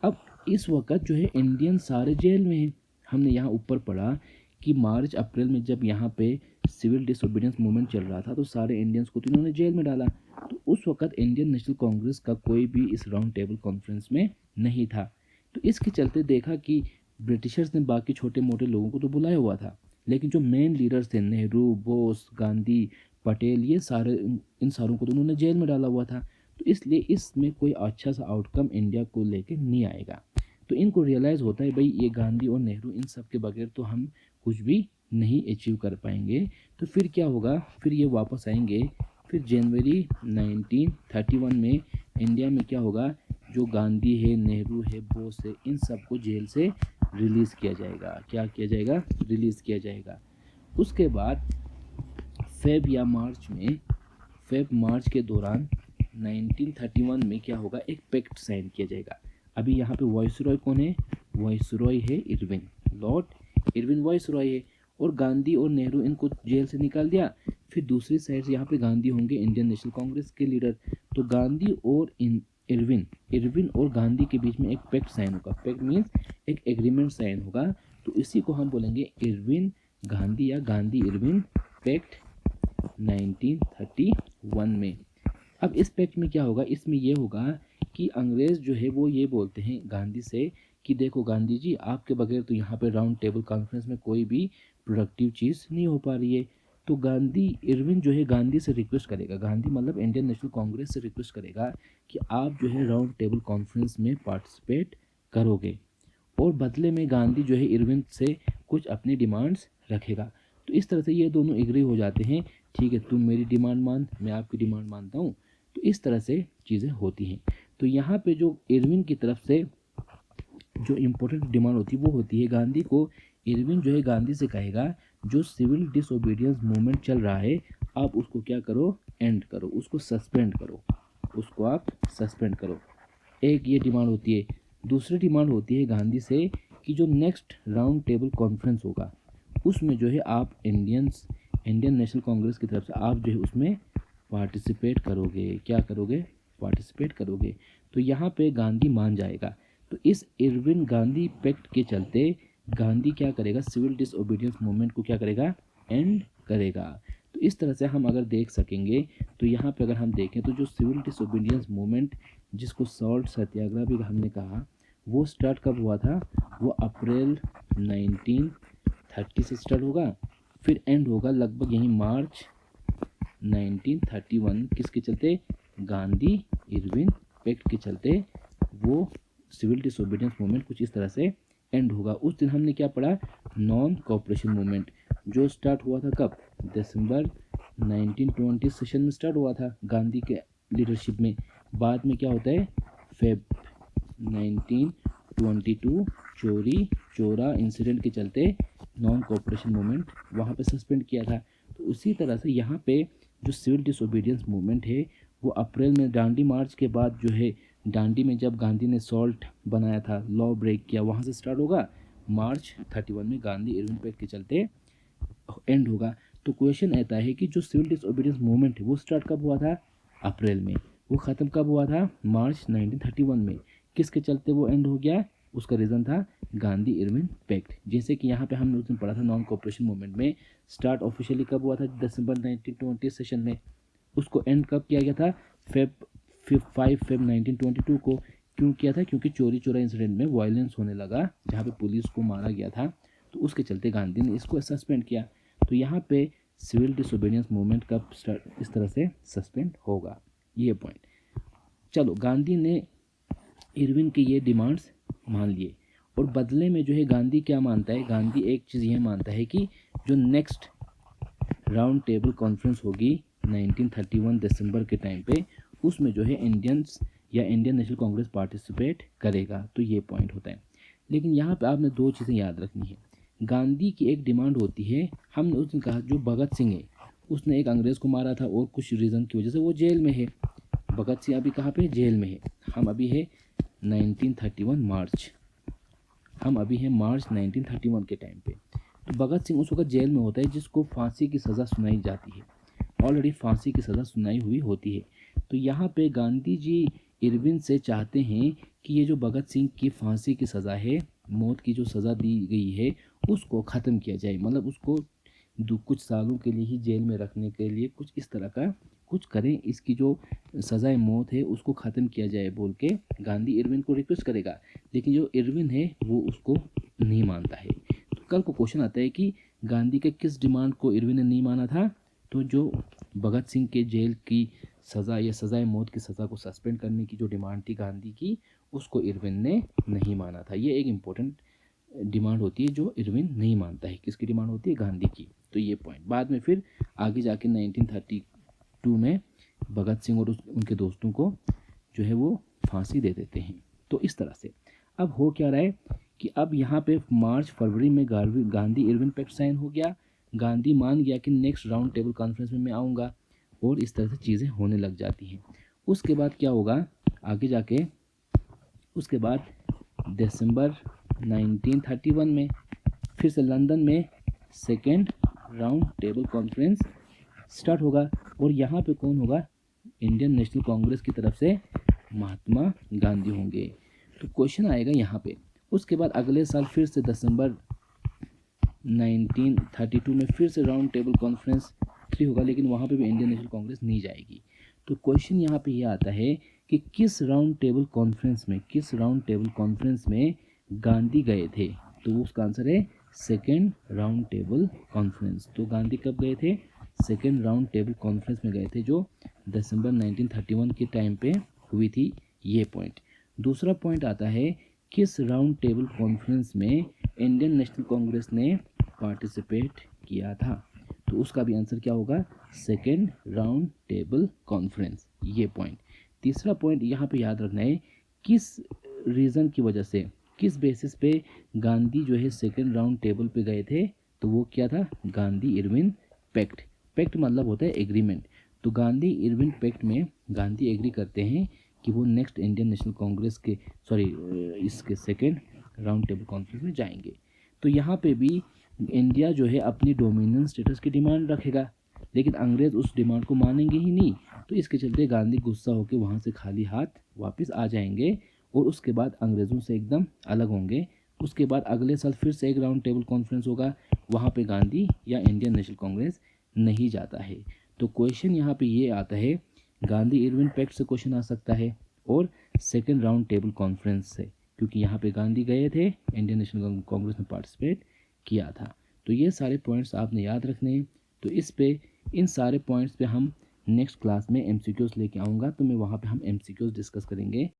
अब इस वक्त जो है इंडियन सारे जेल में हैं। हमने यहाँ ऊपर पढ़ा कि मार्च अप्रैल में जब यहाँ पे सिविल डिसोबीडियंस मूवमेंट चल रहा था तो सारे इंडियंस को तो इन्होंने जेल में डाला। तो उस वक्त इंडियन नेशनल कांग्रेस का कोई भी इस राउंड टेबल कॉन्फ्रेंस में नहीं था। तो इसके चलते देखा कि ब्रिटिशर्स ने बाकी छोटे मोटे लोगों को तो बुलाया हुआ था, लेकिन जो मेन लीडर्स थे नेहरू, बोस, गांधी, पटेल, ये सारे इन सारों को तो उन्होंने जेल में डाला हुआ था। तो इसलिए इसमें कोई अच्छा सा आउटकम इंडिया को लेके नहीं आएगा। तो इनको रियलाइज़ होता है भाई ये गांधी और नेहरू इन सब के बगैर तो हम कुछ भी नहीं अचीव कर पाएंगे। तो फिर क्या होगा? फिर ये वापस आएंगे। फिर जनवरी 1931 में इंडिया में क्या होगा? जो गांधी है, नेहरू है, बोस है, इन सब को जेल से रिलीज़ किया जाएगा। क्या किया जाएगा? रिलीज़ किया जाएगा। उसके बाद फेब मार्च के दौरान 1931 में क्या होगा? एक पैक्ट साइन किया जाएगा। अभी यहाँ पे वाइसरॉय कौन है? वाइसरॉय है इरविन, लॉर्ड इरविन वाइसरॉय है। और गांधी और नेहरू इनको जेल से निकाल दिया। फिर दूसरी साइड से यहाँ पे गांधी होंगे, इंडियन नेशनल कांग्रेस के लीडर। तो गांधी और इरविन और गांधी के बीच में एक पैक्ट साइन होगा। पैक्ट मीन्स एक एग्रीमेंट साइन होगा। तो इसी को हम बोलेंगे इरविन गांधी या गांधी इरविन पैक्ट 1931 में। अब इस पैक्ट में क्या होगा? इसमें यह होगा कि अंग्रेज़ जो है वो ये बोलते हैं गांधी से कि देखो गांधी जी, आपके बगैर तो यहाँ पे राउंड टेबल कॉन्फ्रेंस में कोई भी प्रोडक्टिव चीज़ नहीं हो पा रही है। तो गांधी इरविन जो है गांधी से रिक्वेस्ट करेगा, गांधी मतलब इंडियन नेशनल कांग्रेस से रिक्वेस्ट करेगा कि आप जो है राउंड टेबल कॉन्फ्रेंस में पार्टिसिपेट करोगे, और बदले में गांधी जो है इरविन से कुछ अपनी डिमांड्स रखेगा। तो इस तरह से ये दोनों एग्री हो जाते हैं, ठीक है तुम मेरी डिमांड मान, मैं आपकी डिमांड मानता हूँ। तो इस तरह से चीज़ें होती हैं। तो यहाँ पे जो इरविन की तरफ से जो इम्पोर्टेंट डिमांड होती है वो होती है गांधी को, इरविन जो है गांधी से कहेगा जो सिविल डिसोबीडियंस मूवमेंट चल रहा है आप उसको क्या करो, एंड करो, उसको सस्पेंड करो, उसको आप सस्पेंड करो। एक ये डिमांड होती है। दूसरी डिमांड होती है गांधी से कि जो नेक्स्ट राउंड टेबल कॉन्फ्रेंस होगा उसमें जो है आप इंडियन नेशनल कांग्रेस की तरफ से आप जो है उसमें पार्टिसिपेट करोगे। क्या करोगे, पार्टिसिपेट करोगे। तो यहाँ पे गांधी मान जाएगा। तो इस इरविन गांधी पैक्ट के चलते गांधी क्या करेगा, सिविल डिसओबीडियंस मूवमेंट को क्या करेगा, एंड करेगा। तो इस तरह से हम अगर देख सकेंगे तो यहाँ पे अगर हम देखें तो जो सिविल डिसओबीडियंस मूवमेंट जिसको सॉल्ट सत्याग्रह भी हमने कहा वो स्टार्ट कब हुआ था, वो अप्रैल 1930 से स्टार्ट होगा, फिर एंड होगा लगभग यही मार्च 1931। किसके चलते, गांधी इरविन पैक्ट के चलते वो सिविल डिसोबीडियंस मूवमेंट कुछ इस तरह से एंड होगा। उस दिन हमने क्या पढ़ा, नॉन कोऑपरेशन मूवमेंट जो स्टार्ट हुआ था कब, दिसंबर 1920 सेशन में स्टार्ट हुआ था गांधी के लीडरशिप में। बाद में क्या होता है, फेब 1922 चोरी चोरा इंसिडेंट के चलते नॉन कोऑपरेशन मूवमेंट वहाँ पे सस्पेंड किया था। तो उसी तरह से यहाँ पे जो सिविल डिसोबीडियंस मूवमेंट है वो अप्रैल में दांडी मार्च के बाद जो है, दांडी में जब गांधी ने सॉल्ट बनाया था, लॉ ब्रेक किया, वहाँ से स्टार्ट होगा, मार्च 31 में गांधी इरविन पैक्ट के चलते एंड होगा। तो क्वेश्चन आता है कि जो सिविल डिसओबीडियंस मूवमेंट है वो स्टार्ट कब हुआ था, अप्रैल में, वो ख़त्म कब हुआ था, मार्च 1931 में। किसके चलते वो एंड हो गया, उसका रीज़न था गांधी इरविन पैक्ट। जैसे कि यहाँ पे हमने उस दिन पढ़ा था नॉन कोऑपरेशन मूवमेंट में स्टार्ट ऑफिशियली कब हुआ था, दिसंबर 1920 सेशन में, उसको एंड कब किया गया था, 5 फेब 1922 को। क्यों किया था, क्योंकि चोरी चोरा इंसिडेंट में वायलेंस होने लगा जहाँ पे पुलिस को मारा गया था, तो उसके चलते गांधी ने इसको सस्पेंड किया। तो यहाँ पे सिविल डिसोबीडियंस मूवमेंट कब इस तरह से सस्पेंड होगा, ये पॉइंट। चलो, गांधी ने इरविन के ये डिमांड्स मान लिए, और बदले में जो है गांधी क्या मानता है, गांधी एक चीज़ ये मानता है कि जो नेक्स्ट राउंड टेबल कॉन्फ्रेंस होगी 1931 दिसंबर के टाइम पे, उसमें जो है इंडियंस या इंडियन नेशनल कांग्रेस पार्टिसिपेट करेगा। तो ये पॉइंट होता है। लेकिन यहाँ पे आपने दो चीज़ें याद रखनी है। गांधी की एक डिमांड होती है, हमने उस दिन कहा जो भगत सिंह है उसने एक अंग्रेज़ को मारा था और कुछ रीज़न की वजह से वो जेल में है। भगत सिंह अभी कहाँ पे, जेल में है। हम अभी है 1931 मार्च, हम अभी हैं मार्च 1931 के टाइम पे। तो भगत सिंह उस वक्त जेल में होता है जिसको फांसी की सज़ा सुनाई जाती है, ऑलरेडी फांसी की सज़ा सुनाई हुई होती है। तो यहाँ पे गांधी जी इरविन से चाहते हैं कि ये जो भगत सिंह की फांसी की सज़ा है, मौत की जो सज़ा दी गई है, उसको ख़त्म किया जाए, मतलब उसको कुछ सालों के लिए ही जेल में रखने के लिए कुछ इस तरह का कुछ करें, इसकी जो सज़ाए मौत है उसको ख़त्म किया जाए बोल के गांधी इरविन को रिक्वेस्ट करेगा। लेकिन जो इरविन है वो उसको नहीं मानता है। तो कल को क्वेश्चन आता है कि गांधी के किस डिमांड को इरविन ने नहीं माना था, तो जो भगत सिंह के जेल की सज़ा या सज़ाए मौत की सज़ा को सस्पेंड करने की जो डिमांड थी गांधी की, उसको इरविन ने नहीं माना था। ये एक इम्पोर्टेंट डिमांड होती है जो इरविन नहीं मानता है। किसकी डिमांड होती है, गांधी की। तो ये पॉइंट बाद में फिर आगे जाके 1932 में भगत सिंह और उनके दोस्तों को जो है वो फांसी दे देते हैं। तो इस तरह से अब हो क्या रहा है कि अब यहाँ पे मार्च फरवरी में गांधी इरविन पैक्ट साइन हो गया, गांधी मान गया कि नेक्स्ट राउंड टेबल कॉन्फ्रेंस में मैं आऊँगा, और इस तरह से चीज़ें होने लग जाती हैं। उसके बाद क्या होगा आगे जाके, उसके बाद दिसंबर 1931 में फिर से लंदन में second round table conference start होगा, और यहाँ पे कौन होगा, इंडियन नेशनल कांग्रेस की तरफ से महात्मा गांधी होंगे। तो क्वेश्चन आएगा यहाँ पे। उसके बाद अगले साल फिर से दिसंबर 1932 में फिर से राउंड टेबल कॉन्फ्रेंस 3 होगा, लेकिन वहाँ पे भी इंडियन नेशनल कांग्रेस नहीं जाएगी। तो क्वेश्चन यहाँ पे ये आता है कि किस राउंड टेबल कॉन्फ्रेंस में गांधी गए थे। तो उसका आंसर है सेकेंड राउंड टेबल कॉन्फ्रेंस। तो गांधी कब गए थे, सेकेंड राउंड टेबल कॉन्फ्रेंस में गए थे, जो दिसंबर 1931 के टाइम पे हुई थी। ये पॉइंट। दूसरा पॉइंट आता है किस राउंड टेबल कॉन्फ्रेंस में इंडियन नेशनल कांग्रेस ने पार्टिसिपेट किया था? तो उसका भी आंसर क्या होगा? Second round table conference. ये पॉइंट। तीसरा पॉइंट यहाँ पे याद रखना है, किस रीज़न की वजह से, किस बेसिस पे गांधी जो है सेकेंड राउंड टेबल पे गए थे? तो वो क्या था? Gandhi Irwin pact. पैक्ट मतलब होता है एग्रीमेंट। तो गांधी इरविन पैक्ट में गांधी एग्री करते हैं कि वो नेक्स्ट इंडियन नेशनल कांग्रेस के इसके सेकेंड राउंड टेबल कॉन्फ्रेंस में जाएंगे। तो यहाँ पे भी इंडिया जो है अपनी डोमिनेंस स्टेटस की डिमांड रखेगा, लेकिन अंग्रेज़ उस डिमांड को मानेंगे ही नहीं। तो इसके चलते गांधी गुस्सा होकर वहाँ से खाली हाथ वापस आ जाएंगे और उसके बाद अंग्रेज़ों से एकदम अलग होंगे। उसके बाद अगले साल फिर से एक राउंड टेबल कॉन्फ्रेंस होगा, वहाँ पे गांधी या इंडियन नेशनल कांग्रेस नहीं जाता है। तो क्वेश्चन यहाँ पे ये आता है, गांधी इरविन पैक्ट से क्वेश्चन आ सकता है और सेकेंड राउंड टेबल कॉन्फ्रेंस से, क्योंकि यहाँ पे गांधी गए थे, इंडियन नेशनल कांग्रेस में पार्टिसिपेट किया था। तो ये सारे पॉइंट्स आपने याद रखने हैं। तो इन सारे पॉइंट्स पे हम नेक्स्ट क्लास में एमसीक्यूज लेके आऊँगा, तो मैं वहाँ पे हम एमसीक्यूज डिस्कस करेंगे।